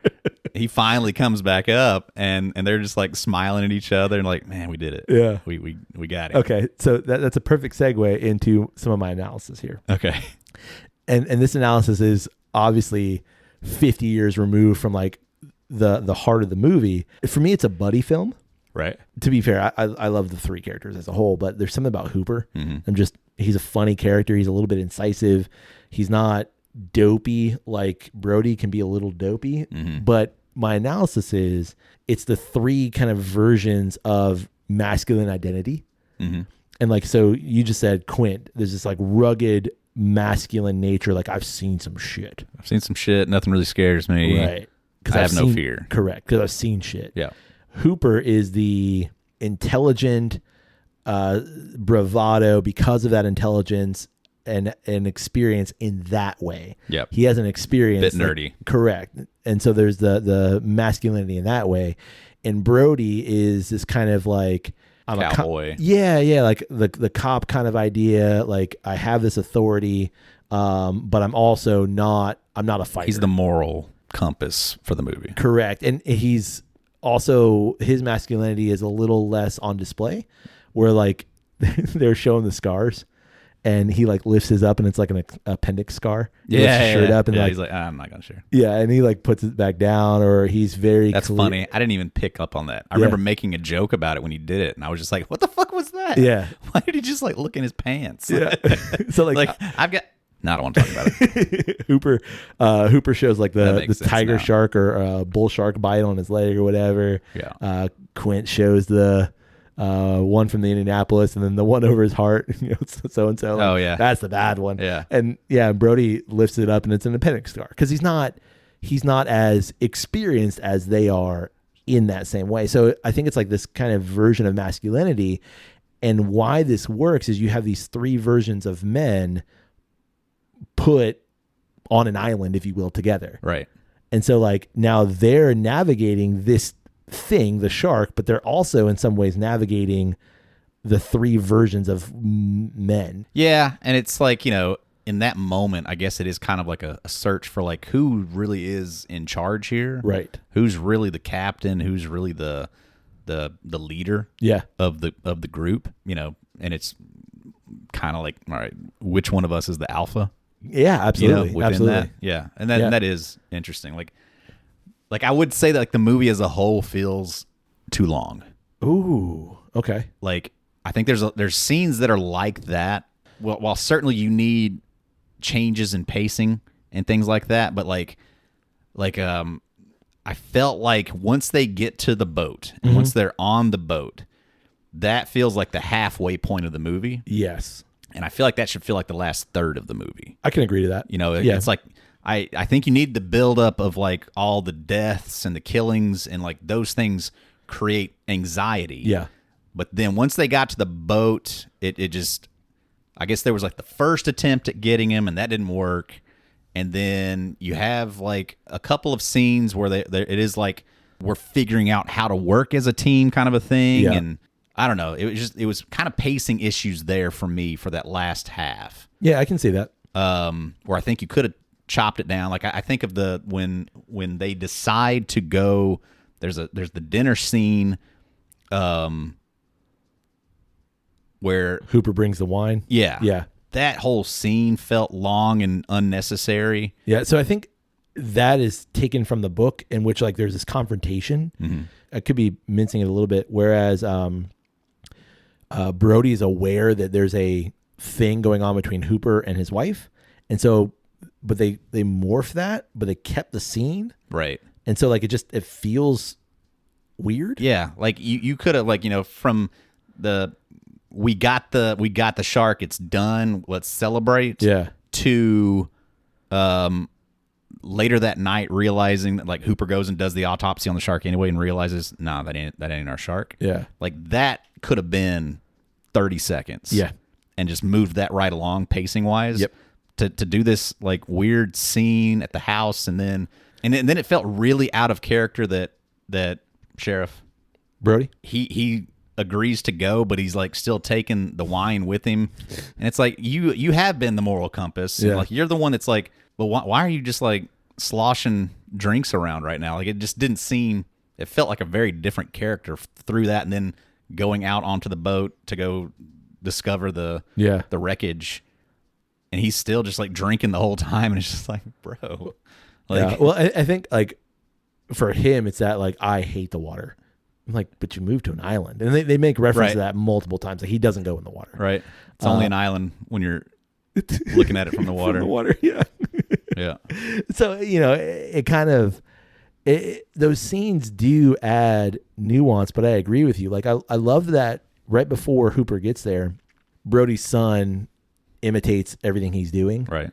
He finally comes back up and they're just like smiling at each other and like, man, we did it. Yeah. We got it. Okay. So that's a perfect segue into some of my analysis here. Okay. And this analysis is obviously 50 years removed from like the heart of the movie. For me, it's a buddy film. Right. To be fair, I love the three characters as a whole, but there's something about Hooper. Mm-hmm. He's a funny character. He's a little bit incisive. He's not dopey like Brody can be a little dopey. Mm-hmm. But my analysis is it's the three kind of versions of masculine identity. Mm-hmm. And like, so you just said Quint, there's this like rugged masculine nature. Like, I've seen some shit. Nothing really scares me. Right. Because I have no fear. Correct. Because I've seen shit. Yeah. Hooper is the intelligent bravado because of that intelligence and experience in that way. Yep. He has an experience. Bit nerdy. Correct. And so there's the masculinity in that way. And Brody is this kind of like, I'm cowboy. Like the cop kind of idea. Like, I have this authority, but I'm also not a fighter. He's the moral compass for the movie. Correct. And he's also, his masculinity is a little less on display, where like they're showing the scars and he like lifts his up and it's like an appendix scar. He lifts his shirt up and like, he's like, I'm not going to share. Yeah. And he like puts it back down, or he's very That's funny. I didn't even pick up on that. I remember making a joke about it when he did it. And I was just like, what the fuck was that? Yeah. Why did he just like look in his pants? Yeah. So like I've got, no, I don't want to talk about it. Hooper shows like the tiger now. shark or bull shark bite on his leg or whatever. Yeah. Quint shows the one from the Indianapolis, and then the one over his heart, so and so. Oh yeah, that's the bad one. Yeah, and Brody lifts it up, and it's an appendix scar because he's not as experienced as they are in that same way. So I think it's like this kind of version of masculinity, and why this works is you have these three versions of men put on an island, if you will, together. Right. And so like now they're navigating this thing, the shark, but they're also in some ways navigating the three versions of men. Yeah. And it's like, in that moment, I guess it is kind of like a search for like who really is in charge here. Right. Who's really the captain, who's really the leader of the group, and it's kind of like, all right, which one of us is the alpha? Yeah, absolutely. Within absolutely. that. Yeah. And that is interesting. Like I would say that like the movie as a whole feels too long. Ooh, okay. Like I think there's scenes that are like that. Well, while certainly you need changes in pacing and things like that, but like I felt like once they get to the boat and once they're on the boat, that feels like the halfway point of the movie. Yes. And I feel like that should feel like the last third of the movie. I can agree to that. It's like I think you need the buildup of like all the deaths and the killings and like those things create anxiety. Yeah. But then once they got to the boat, it just, I guess there was like the first attempt at getting him and that didn't work. And then you have like a couple of scenes where it is like we're figuring out how to work as a team kind of a thing. Yeah. And I don't know. It was kind of pacing issues there for me for that last half. Yeah, I can see that. Where I think you could have chopped it down. Like I think of when they decide to go, there's the dinner scene, where Hooper brings the wine. Yeah. Yeah. That whole scene felt long and unnecessary. Yeah. So I think that is taken from the book in which like there's this confrontation. Mm-hmm. I could be mincing it a little bit. Whereas Brody is aware that there's a thing going on between Hooper and his wife. And so, but they morphed that, but they kept the scene. Right. And so like it feels weird. Yeah. Like you could have like, from the, we got the shark, it's done, let's celebrate. Yeah. To later that night realizing that like Hooper goes and does the autopsy on the shark anyway and realizes, nah, that ain't our shark. Yeah. Like that could have been 30 seconds. Yeah. And just moved that right along pacing wise. Yep. To do this like weird scene at the house and then it felt really out of character that Sheriff Brody? he agrees to go, but he's like still taking the wine with him. And it's like, you have been the moral compass. Yeah. Like, you're the one that's like, well, why are you just like sloshing drinks around right now? Like, it just didn't seem, it felt like a very different character through that, and then going out onto the boat to go discover the wreckage, and he's still just like drinking the whole time, and it's just like, bro. Like, yeah. Well, I think like for him, it's that like, I hate the water. I'm like, but you moved to an island, and they make reference to that multiple times. Like, he doesn't go in the water. Right. It's only an island when you're looking at it from the water. From the water, yeah. Yeah. So, you know, it kind of, those scenes do add nuance, but I agree with you. Like, I love that right before Hooper gets there, Brody's son imitates everything he's doing. Right.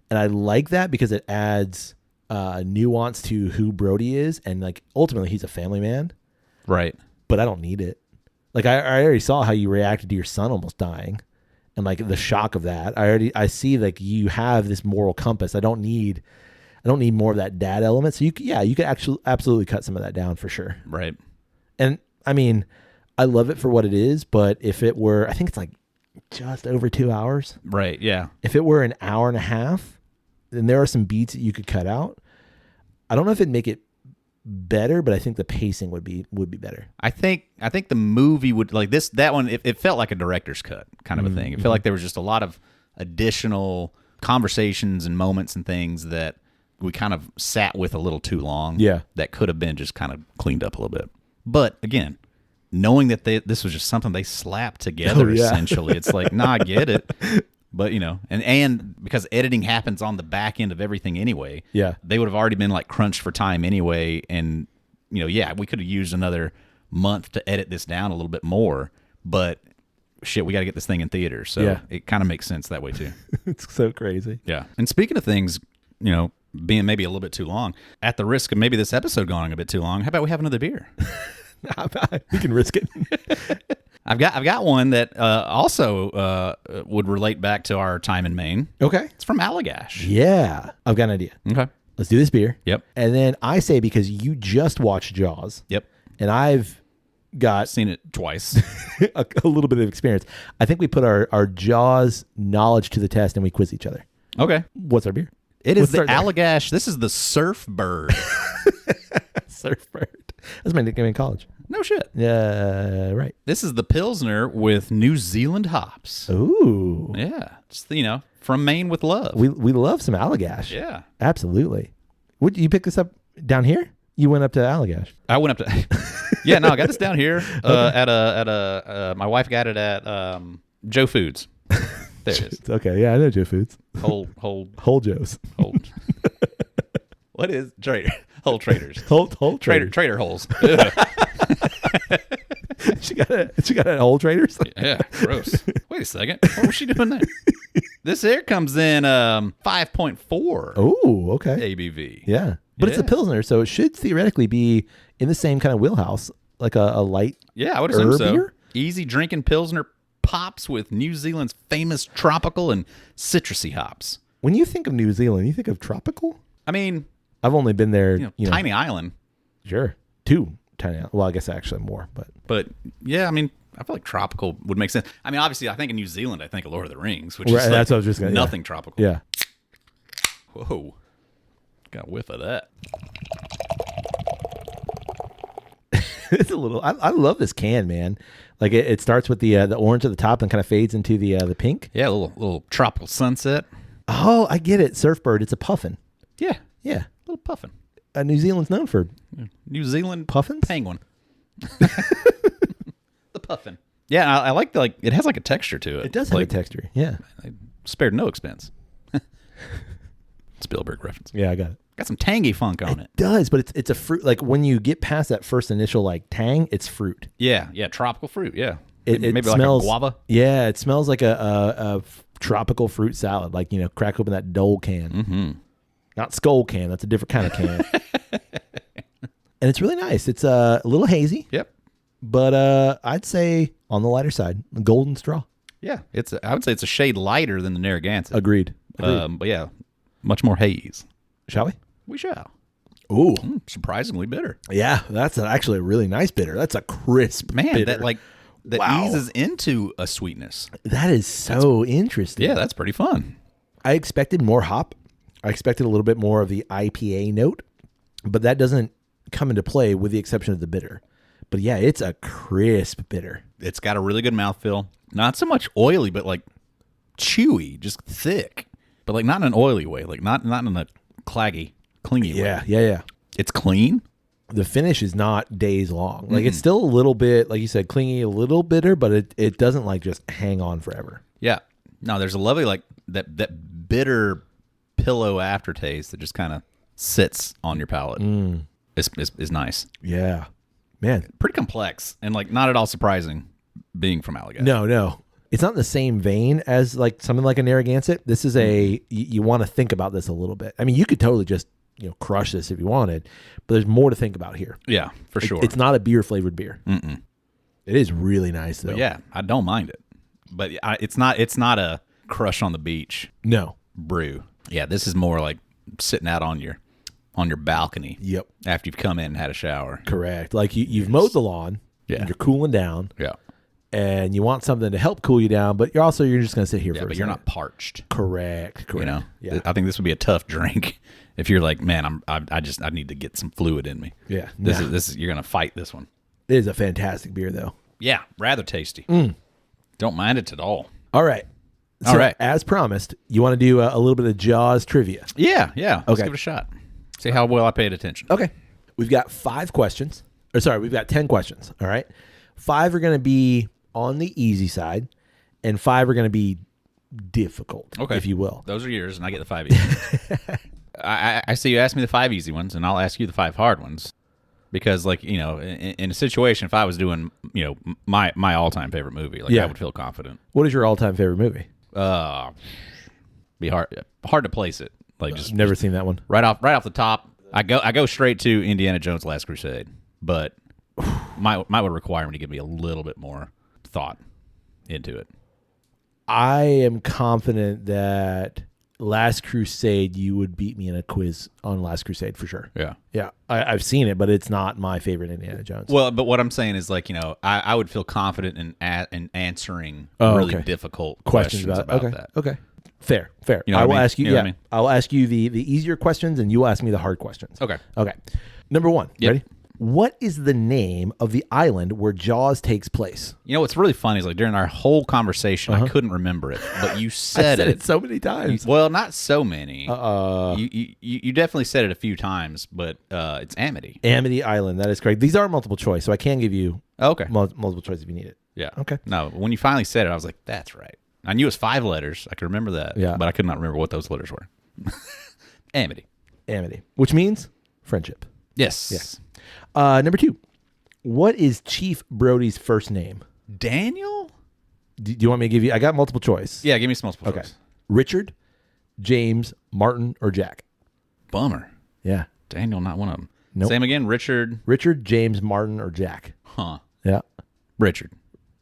And I like that because it adds nuance to who Brody is. And like, ultimately he's a family man. Right. But I don't need it. Like, I already saw how you reacted to your son almost dying, and like the shock of that. I see like you have this moral compass. I don't need more of that dad element. So you could actually absolutely cut some of that down for sure. Right. And I mean, I love it for what it is, but if it were, I think it's like just over 2 hours. Right. Yeah. If it were an hour and a half, then there are some beats that you could cut out. I don't know if it'd make it better, but I think the pacing would be better. I think the movie would, like that one, it felt like a director's cut kind of a thing. It felt like there was just a lot of additional conversations and moments and things that we kind of sat with a little too long. Yeah. That could have been just kind of cleaned up a little bit. But again, knowing that this was just something they slapped together, essentially, it's like, nah, I get it. But, you know, and because editing happens on the back end of everything anyway, they would have already been like crunched for time anyway. And, you know, we could have used another month to edit this down a little bit more. But shit, we got to get this thing in theaters. So it kind of makes sense that way too. It's so crazy. Yeah. And speaking of things, you know, being maybe a little bit too long, at the risk of maybe this episode going a bit too long, how about we have another beer? We can risk it. I've got one that also would relate back to our time in Maine. Okay. It's from Allagash. Yeah. I've got an idea. Okay. Let's do this beer. Yep. And then I say, because you just watched Jaws. Yep. And I've seen it twice. a little bit of experience. I think we put our Jaws knowledge to the test and we quiz each other. Okay. What's our beer? It is the Allagash. This is the Surfbird. Surfbird. That's my nickname in college. No shit. Yeah, right. This is the Pilsner with New Zealand hops. Ooh. Yeah. It's, you know, from Maine with love. We love some Allagash. Yeah. Absolutely. Would you pick this up down here? You went up to Allagash. I went up to yeah, no, I got this down here at a my wife got it at Joe Foods. There it is. Okay, yeah, I know Joe Foods. Whole Joe's. What is Trader? Whole Traders. Whole Traders. Trader holes. She got it at Whole Traders? Yeah, gross. Wait a second. What was she doing there? This here comes in 5.4. Oh, okay. ABV. Yeah. But it's a Pilsner, so it should theoretically be in the same kind of wheelhouse, like a light I would assume so. Beer? Easy drinking Pilsner pops with New Zealand's famous tropical and citrusy hops. When you think of New Zealand, you think of tropical? I mean, I've only been there. You know, tiny island. Sure. 2 tiny islands. Well, I guess actually more. But yeah, I mean, I feel like tropical would make sense. I mean, obviously, I think in New Zealand, I think of Lord of the Rings, which is like that's what I was just gonna, nothing tropical. Yeah. Whoa. Got a whiff of that. It's a little. I love this can, man. Like it starts with the orange at the top and kind of fades into the pink. Yeah, a little tropical sunset. Oh, I get it. Surfbird. It's a puffin. Yeah, yeah, a little puffin. New Zealand's known for New Zealand puffins. Penguin. The puffin. Yeah, I like it has like a texture to it. It does have a texture. Yeah, I spared no expense. Spielberg reference. Yeah, I got it. Got some tangy funk on it. It does, but it's a fruit. Like when you get past that first initial like tang, it's fruit. Yeah, tropical fruit. Yeah, it maybe smells, like a guava. Yeah, it smells like a tropical fruit salad. Like, you know, crack open that Dole can, not Skull can. That's a different kind of can. And it's really nice. It's a little hazy. Yep. But I'd say on the lighter side, golden straw. Yeah, I would say it's a shade lighter than the Narragansett. Agreed. But yeah, much more haze. Shall we? We shall. Ooh, surprisingly bitter. Yeah, that's actually a really nice bitter. That's a crisp man. bitter. That like that eases into a sweetness. That is so interesting. Yeah, that's pretty fun. I expected more hop. I expected a little bit more of the IPA note, but that doesn't come into play with the exception of the bitter. But yeah, it's a crisp bitter. It's got a really good mouthfeel. Not so much oily, but like chewy, just thick. But like not in an oily way, like not in a clingy way. Yeah. It's clean. The finish is not days long. Like it's still a little bit, like you said, clingy, a little bitter, but it doesn't like just hang on forever. Yeah. No, there's a lovely like that bitter pillow aftertaste that just kind of sits on your palate. Is nice. Yeah. Man. Pretty complex and like not at all surprising being from Allagash. No. It's not in the same vein as like something like a Narragansett. This is you want to think about this a little bit. I mean, you could totally just, crush this if you wanted, but there's more to think about here. Yeah, for sure. It's not a beer flavored beer. Mm-mm. It is really nice though. But yeah, I don't mind it. But it's not a crush on the beach. No. Brew. Yeah, this is more like sitting out on your balcony. Yep. After you've come in and had a shower. Correct. Like you've mowed the lawn. Yeah. And you're cooling down. Yeah. And you want something to help cool you down, but you're just going to sit here for a but you're not parched. Correct. Yeah. I think this would be a tough drink if you're like, man, I need to get some fluid in me. Yeah. This is you're going to fight this one. It is a fantastic beer though. Yeah, rather tasty. Don't mind it at all. All right. So, all right. As promised, you want to do a little bit of Jaws trivia. Yeah. Let's Okay. give it a shot. See how well I paid attention. Okay. We've got 5 questions. We've got 10 questions. All right. 5 are going to be on the easy side, and 5 are going to be difficult, if you will. Those are yours, and I get the 5 easy ones. I see you ask me the 5 easy ones, and I'll ask you the 5 hard ones. Because, like, in a situation, if I was doing, my all-time favorite movie, I would feel confident. What is your all-time favorite movie? Be hard to place it. Like, just never seen that one. Right off the top, I go straight to Indiana Jones: Last Crusade, but might would require me to give me a little bit more thought into it. I am confident that Last Crusade, you would beat me in a quiz on Last Crusade for sure. Yeah. I've seen it, but it's not my favorite Indiana Jones. Well, but what I'm saying is, like, I would feel confident in answering really difficult questions about that. Okay. Fair. I will ask you. Yeah, I mean? I'll ask you the easier questions, and you ask me the hard questions. Okay. Number 1. Yep. Ready? What is the name of the island where Jaws takes place? What's really funny is, like, during our whole conversation, I couldn't remember it, but you said it so many times. Well, not so many. You definitely said it a few times, but it's Amity. Amity Island. That is correct. These are multiple choice, so I can give you multiple choice if you need it. Yeah. Okay. No, when you finally said it, I was like, that's right. I knew it was 5 letters. I could remember that. Yeah. But I could not remember what those letters were. Amity. Which means friendship. Yes. Number 2. What is Chief Brody's first name? Daniel? Do you want me to give you? I got multiple choice. Yeah, give me some multiple choice. Richard, James, Martin, or Jack? Bummer. Yeah. Daniel, not one of them. Nope. Same again, Richard, James, Martin, or Jack? Huh. Yeah. Richard.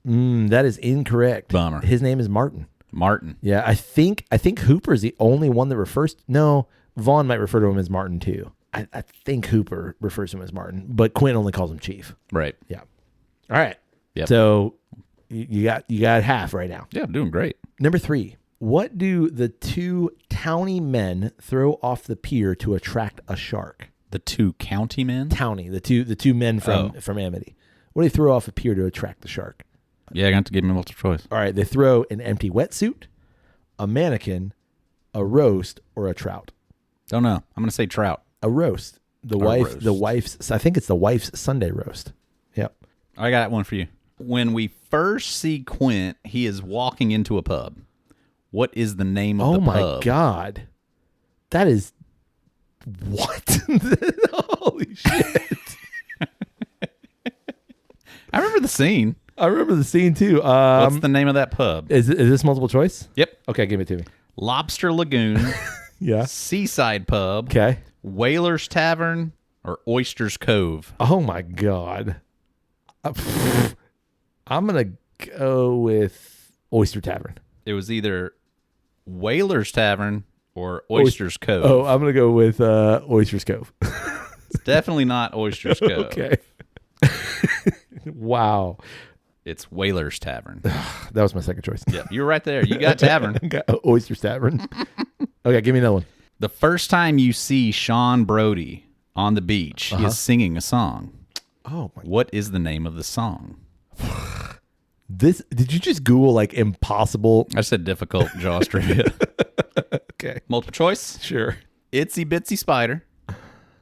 That is incorrect. Bummer. His name is Martin. Yeah, I think Hooper is the only one that refers. No, Vaughn might refer to him as Martin too. I think Hooper refers to him as Martin, but Quinn only calls him Chief. Right. Yeah. All right. Yep. So you got half right now. Yeah, I'm doing great. Number 3. What do the 2 towny men throw off the pier to attract a shark? The 2 county men? Towny, the two men from Amity. What do they throw off a pier to attract the shark? Yeah, I got to give me multiple choice. All right, they throw an empty wetsuit, a mannequin, a roast, or a trout. Don't know. I'm going to say trout. A roast. The wife's. I think it's the wife's Sunday roast. Yep. I got one for you. When we first see Quint, he is walking into a pub. What is the name of the pub? Oh my God, that is what? Holy shit! I remember the scene. I remember the scene too. What's the name of that pub? Is this multiple choice? Yep. Okay, give it to me. Lobster Lagoon. Yeah. Seaside Pub. Okay. Whalers Tavern or Oysters Cove. Oh my God. I'm gonna go with Oyster Tavern. It was either Whalers Tavern or Oysters Cove. Oh, I'm gonna go with Oysters Cove. It's definitely not Oysters Cove. Okay. Wow. It's Whaler's Tavern. That was my second choice. Yeah, you were right there. You got Tavern. Got Oyster's Tavern. Okay, give me another one. The first time you see Sean Brody on the beach, he is singing a song. Oh my! What is the name of the song? Did you just Google like impossible? I said difficult Jaws trivia. Okay. Multiple choice. Sure. Itsy Bitsy Spider.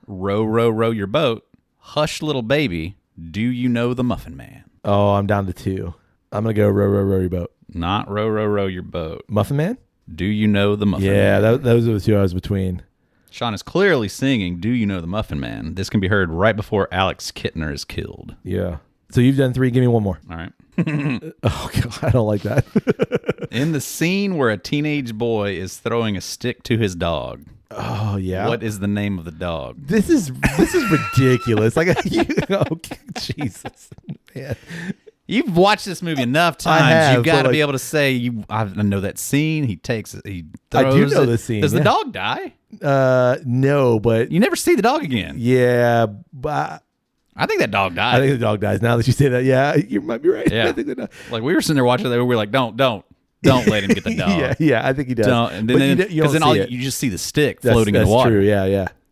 Row, row, row your boat. Hush, little baby. Do you know the Muffin Man? Oh, I'm down to 2. I'm gonna go row, row, row your boat. Not row, row, row your boat. Muffin Man? Do you know the Muffin Man? Yeah, those are the 2 I was between. Sean is clearly singing Do You Know the Muffin Man. This can be heard right before Alex Kittner is killed. Yeah. So you've done 3. Give me one more. All right. Oh, God, I don't like that. In the scene where a teenage boy is throwing a stick to his dog. Oh, yeah. What is the name of the dog? This is ridiculous. Like, okay, Jesus, man. You've watched this movie enough times. I have, You've got to like, be able to say, I know that scene. He throws I do know the scene. Does the dog die? No, but You never see the dog again. yeah, but I think that dog died. I think the dog dies. Now that you say that, yeah, you might be right. Yeah. I think that. Like we were sitting there watching that, we were like, don't let him get the dog. yeah, I think he does. Don't. And But then you don't then see it. you just see the stick That's floating in the water. True.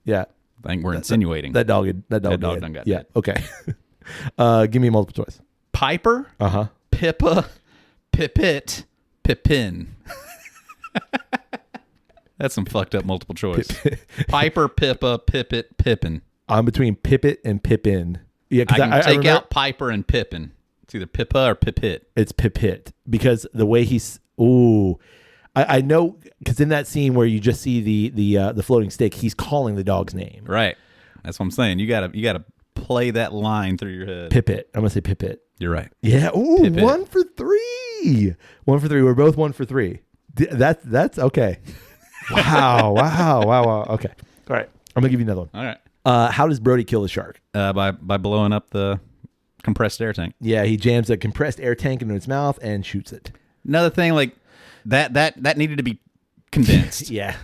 Yeah. I think we're insinuating That dog done dead. got Yeah. dead. Okay. Give me a multiple choice. Piper, Pippa, Pipit, Pippin. That's some fucked up multiple choice. Piper, Pippa, Pippit, Pippin. I'm between Pippet and Pippin. Yeah, I can take out Piper and Pippin. It's either Pippa or Pipit. It's Pipit because the way he's. Ooh, I know because in that scene where you just see the floating stick, he's calling the dog's name. Right. That's what I'm saying. You gotta play that line through your head. Pipit. I'm gonna say Pipit. You're right. Yeah. Ooh, Pipit. 1 for 3. 1 for 3. We're both 1 for 3. That's okay. Wow. Okay. All right. I'm gonna give you another one. All right. How does Brody kill the shark? By blowing up the compressed air tank. Yeah, he jams a compressed air tank into its mouth and shoots it. Another thing, like that needed to be condensed. Yeah.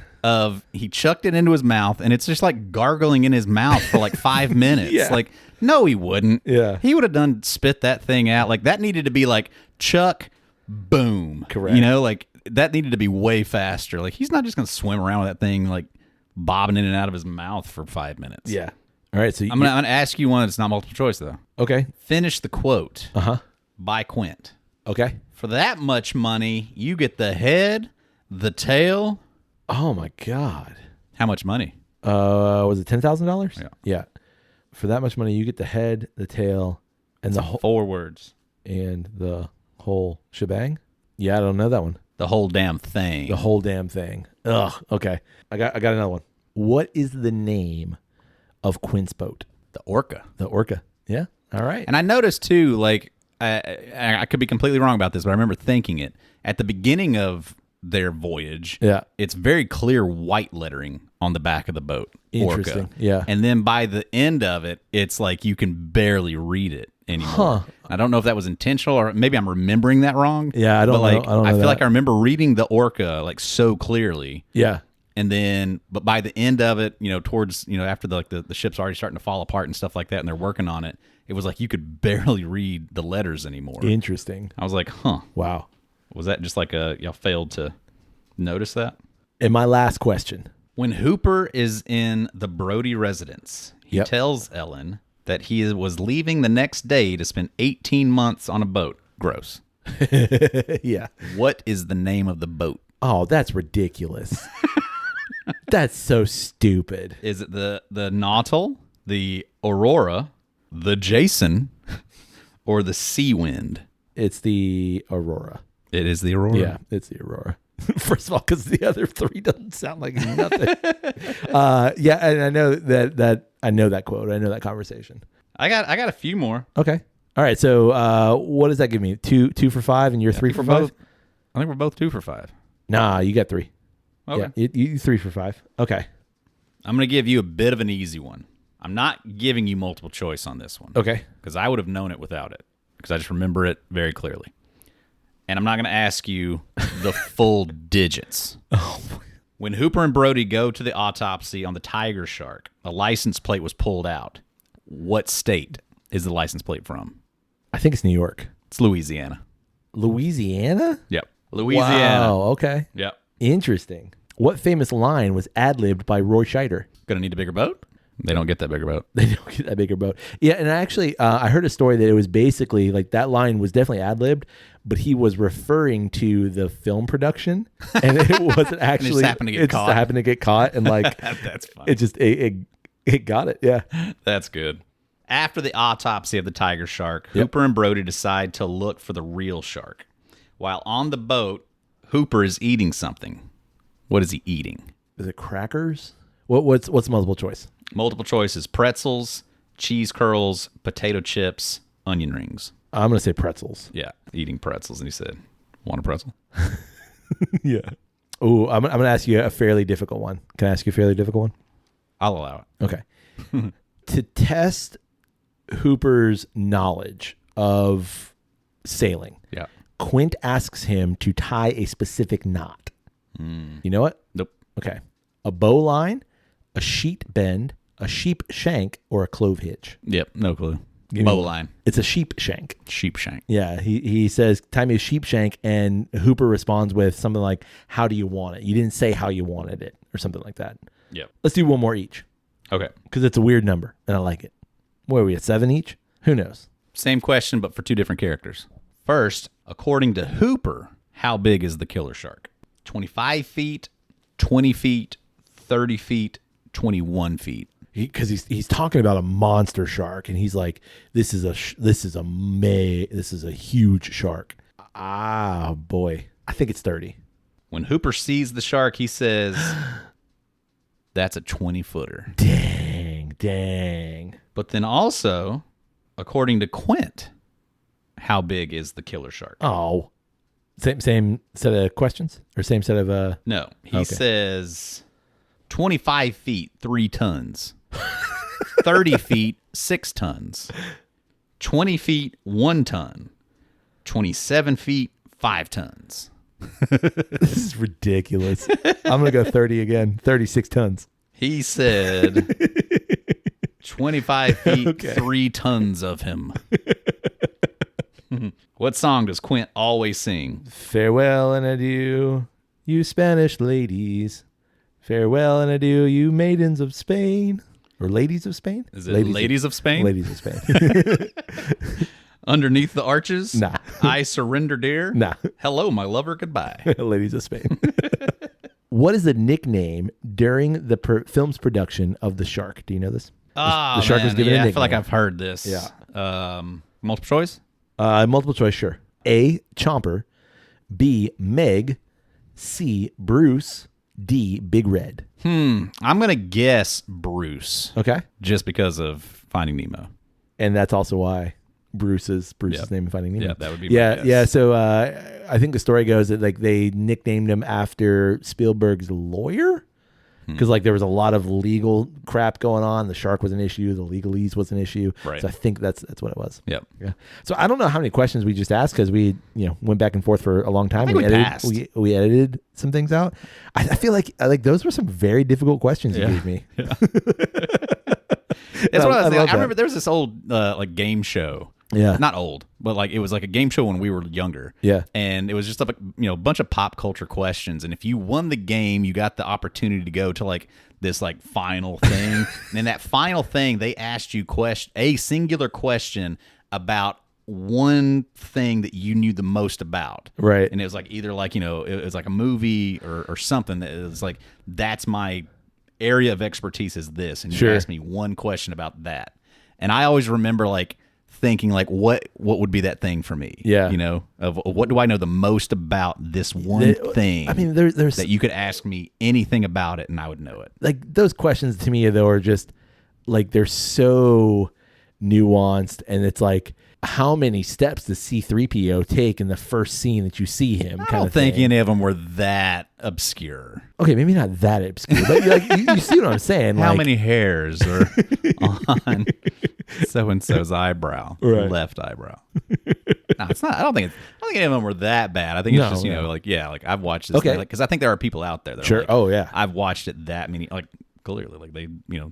He chucked it into his mouth, and it's just like gargling in his mouth for like 5 minutes. Yeah. Like, no, he wouldn't. Yeah. He would have spit that thing out. Like that needed to be like chuck, boom. Correct. You know, like that needed to be way faster. Like he's not just gonna swim around with that thing like bobbing in and out of his mouth for 5 minutes. Yeah. All right. So I'm gonna ask you one that's not multiple choice though. Okay. Finish the quote. By Quint. Okay. For that much money, you get the head, the tail. Oh my God. How much money? Was it $10,000? Yeah. Yeah. For that much money, you get the head, the tail, and the whole 4 words. and the whole shebang. Yeah, I don't know that one. The whole damn thing. The whole damn thing. Ugh. Okay. I got another one. What is the name of Quint's boat? The orca. The Orca. Yeah. All right. And I noticed too, like I could be completely wrong about this, but I remember thinking it at the beginning of their voyage. Yeah. It's very clear white lettering on the back of the boat. Interesting. Orca. Yeah. And then by the end of it, it's like you can barely read it anymore. Huh. I don't know if that was intentional or maybe I'm remembering that wrong. Yeah, I don't know. Like, I don't know feel that. like I remember reading the orca like so clearly. Yeah. And then, but by the end of it, towards, after the ship's already starting to fall apart and stuff like that, and they're working on it, it was like you could barely read the letters anymore. Interesting. I was like, huh. Wow. Was that just like y'all failed to notice that? And my last question. When Hooper is in the Brody residence, he tells Ellen that he was leaving the next day to spend 18 months on a boat. Gross. Yeah. What is the name of the boat? Oh, that's ridiculous. That's so stupid. Is it the Nautil, the Aurora, the Jason, or the Sea Wind? It's the Aurora. It is the Aurora. Yeah, it's the Aurora. First of all, because the other 3 doesn't sound like nothing. Yeah, and I know that I know that quote. I know that conversation. I got a few more. Okay. All right. So what does that give me? Two for 5, and you're 3 for 5? I think we're both 2 for 5. Nah, you got 3. Okay. Yeah, you 3 for 5. Okay. I'm going to give you a bit of an easy one. I'm not giving you multiple choice on this one. Okay. Because I would have known it without it. Because I just remember it very clearly. And I'm not going to ask you the full digits. Oh. When Hooper and Brody go to the autopsy on the tiger shark, a license plate was pulled out. What state is the license plate from? I think it's New York. It's Louisiana. Louisiana? Yep. Louisiana. Wow, okay. Yep. Interesting. What famous line was ad-libbed by Roy Scheider? Gonna need a bigger boat? They don't get that bigger boat. They don't get that bigger boat. Yeah, and actually, I heard a story that it was basically like that line was definitely ad-libbed, but he was referring to the film production, and it wasn't actually. It just happened to get caught. And like That's funny. it just it got it. Yeah, That's good. After the autopsy of the tiger shark, Hooper and Brody decide to look for the real shark. While on the boat, Hooper is eating something. What is he eating? Is it crackers? What's multiple choice? Multiple choices: pretzels, cheese curls, potato chips, onion rings. I'm gonna say pretzels. Yeah, eating pretzels. And he said, "Want a pretzel?" Yeah. Oh, I'm gonna ask you a fairly difficult one. Can I ask you a fairly difficult one? I'll allow it. Okay. To test Hooper's knowledge of sailing, Yeah. Quint asks him to tie a specific knot. You know what? Nope. Okay. A bowline, a sheet bend, a sheep shank, or a clove hitch. Yep. No clue. Give me Bow one. line. It's a sheep shank. Sheep shank. Yeah. He says, tie me a sheep shank, and Hooper responds with something like, how do you want it? You didn't say how you wanted it, or something like that. Yep. Let's do one more each, Okay. because it's a weird number, and I like it. Where are we at? 7 each? Who knows? Same question, but for two different characters. First, according to Hooper, how big is the killer shark? 25 feet, 20 feet, 30 feet, 21 feet. Because he's talking about a monster shark, and he's like, this is a huge shark. Ah, boy, I think it's 30. When Hooper sees the shark, he says, "That's a 20-footer." Dang. But then also, according to Quint, how big is the killer shark? Oh, same set of questions, or same set of No, he Okay. says 25 feet, 3 tons. 30 feet, 6 tons. 20 feet, 1 ton. 27 feet, 5 tons. This is ridiculous. I'm gonna go 30 again. 36 tons. He said 25 feet, Okay. 3 tons of him. What song does Quint always sing? Farewell and adieu, you Spanish ladies. Farewell and adieu, you maidens of Spain. Or ladies of Spain? Is it Ladies of Spain? Ladies of Spain. Underneath the arches? Nah. I surrender, dear? Nah. Hello, my lover, goodbye. Ladies of Spain. What is the nickname during the film's production of the shark? Do you know this? Oh, the shark was given a I nickname. feel like I've heard this. Yeah. Multiple choice? Multiple choice, sure. A, Chomper. B, Meg. C, Bruce. D, Big Red. I'm going to guess Bruce. Okay. Just because of Finding Nemo. And that's also why Bruce's name in Finding Nemo. Yeah, that would be my guess. Yeah. So I think the story goes that like they nicknamed him after Spielberg's lawyer, because like there was a lot of legal crap going on. The shark was an issue. The legalese was an issue. Right. So I think that's what it was. Yep. Yeah. So I don't know how many questions we just asked, because we went back and forth for a long time. I think we passed. We edited some things out. I feel like those were some very difficult questions you gave me. Yeah. That's what I was love I remember there was this old like game show. Yeah. Not old, but like it was like a game show when we were younger. Yeah. And it was just like a bunch of pop culture questions, and if you won the game, you got the opportunity to go to like this like final thing. And in that final thing, they asked you a singular question about one thing that you knew the most about. Right. And it was like either like, it was like a movie or something that was like, that's my area of expertise is this. And you Sure. asked me one question about that. And I always remember like thinking like, what would be that thing for me? Yeah. Of what do I know the most about this one thing? I mean, there's that you could ask me anything about it and I would know it. like those questions to me though are just like they're so nuanced, and it's like, how many steps does C-3PO take in the first scene that you see him? I don't think any of them were that obscure. Okay, maybe not that obscure, but like you see what I'm saying? How like, many hairs are on so-and-so's eyebrow, Right. left eyebrow? No, it's not. I don't think any of them were that bad. I think it's No, just no. like I've watched this. Okay. Because I think there are people out there that Sure. are like, Oh yeah. I've watched it that many. Like clearly, like they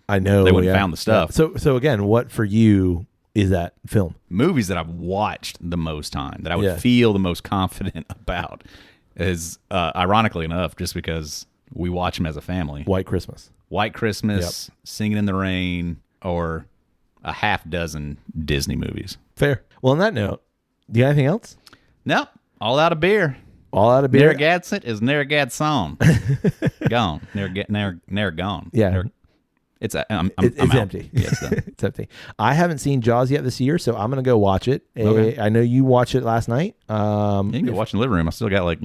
I know. they wouldn't yeah. found the stuff. So again, what for you is that film? Movies that I've watched the most time, that I would Yeah. feel the most confident about, is ironically enough, just because we watch them as a family. White Christmas. White Christmas, Singing in the Rain, or a half dozen Disney movies. Fair. Well, on that note, do you got anything else? Nope. All out of beer. All out of beer. Narragansett is Narragansett. Gone. Never gone. Yeah. It's I'm out. empty. Yeah, it's done. It's empty. I haven't seen Jaws yet this year, so I'm going to go watch it. Okay. I know you watched it last night. You can go watch in the living room. I still got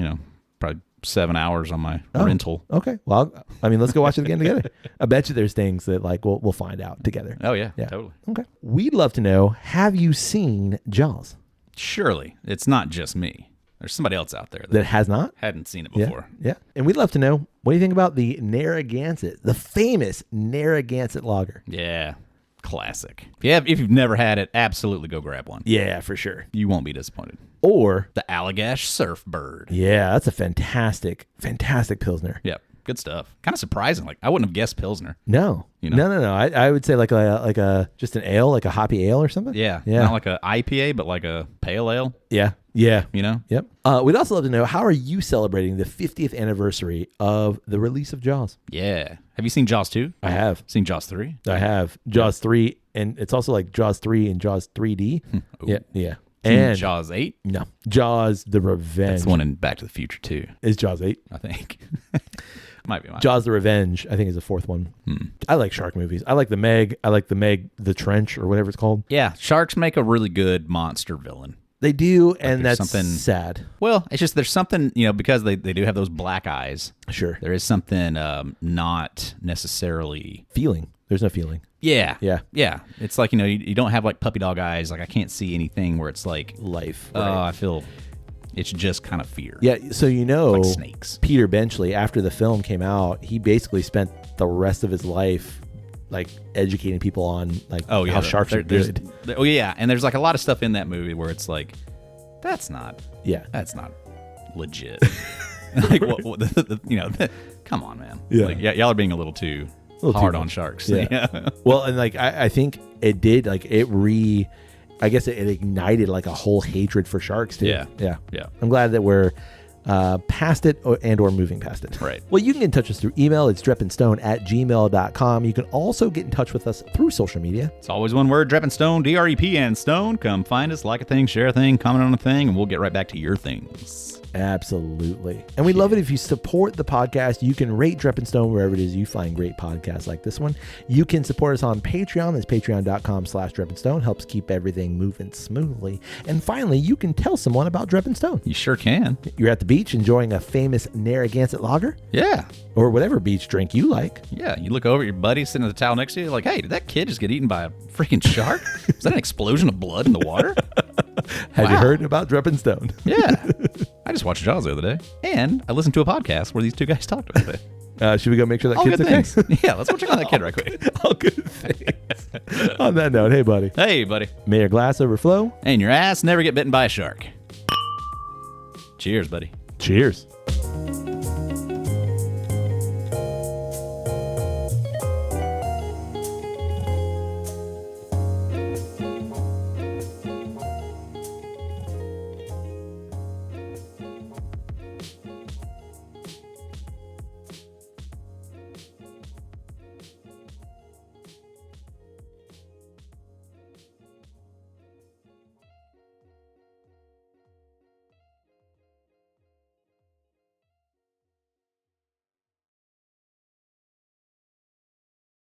probably 7 hours on my rental. Okay. Well, let's go watch it again together. I bet you there's things that we'll find out together. Oh, yeah, totally. Okay. We'd love to know, have you seen Jaws? Surely. It's not just me. There's somebody else out there That has not? hadn't seen it before. Yeah. And we'd love to know, what do you think about the Narragansett, the famous Narragansett lager? Yeah. Classic. If you've never had it, absolutely go grab one. Yeah, for sure. You won't be disappointed. Or, The Allagash Surfbird. yeah, that's a fantastic Pilsner. Yep. Good stuff. Kind of surprising. I wouldn't have guessed Pilsner. No. No. I would say like a just an ale, like a hoppy ale or something. Yeah. Yeah. Not like a IPA, but like a pale ale. Yeah. You know? Yep. We'd also love to know, how are you celebrating the 50th anniversary of the release of Jaws? Yeah. Have you seen Jaws 2? I have. Seen Jaws 3? I have. Jaws 3, and it's also like Jaws 3 and Jaws 3D. Yeah. And Jaws 8? no, Jaws the Revenge. That's the one in Back to the Future 2, Is Jaws 8? I think. Might be mine. Jaws the Revenge, I think, is the fourth one. I like shark movies. I like The Meg. I like The Meg, The Trench, or whatever it's called. Yeah. Sharks make a really good monster villain. They do, and there's that's something- sad. Well, it's just there's something, because they do have those black eyes. Sure. There is something not necessarily... Feeling. There's no feeling. Yeah. Yeah. Yeah. It's like, you don't have like puppy dog eyes. Like I can't see anything where it's like, Life. oh, right. I feel it's just kind of fear. Yeah, so Like snakes. Peter Benchley, after the film came out, he basically spent the rest of his life educating people on how sharks are good. Oh yeah, and there's like a lot of stuff in that movie where it's like, that's not legit. Like what come on, man. Yeah. Like, y'all are being a little too hard on sharks. Yeah. Well, and I think it did I guess it ignited a whole hatred for sharks too. Yeah. I'm glad that we're past it or moving past it. Right. Well, you can get in touch with us through email. It's drepandstone@gmail.com. You can also get in touch with us through social media. It's always one word, Drep and Stone, DREP and Stone. Come find us, like a thing, share a thing, comment on a thing, and we'll get right back to your things. Absolutely. And we love it if you support the podcast. You can rate Drep and Stone wherever it is you find great podcasts like this one. You can support us on Patreon. That's patreon.com/Drep and Stone. Helps keep everything moving smoothly. And finally, you can tell someone about Drep and Stone. You sure can. You're at the beach enjoying a famous Narragansett lager, Yeah. or whatever beach drink you like. Yeah. You look over at your buddy sitting at the towel next to you, like, hey, did that kid just get eaten by a freaking shark? Was that an explosion of blood in the water? Have you Wow. heard about Drep and Stone? Yeah. I just watched Jaws the other day, and I listened to a podcast where these two guys talked about it. Should we go make sure that All kid's good okay? things. Yeah, let's go check on that kid right quick. All good things. On that note, hey, buddy. Hey, buddy. May your glass overflow. And your ass never get bitten by a shark. Cheers, buddy. Cheers.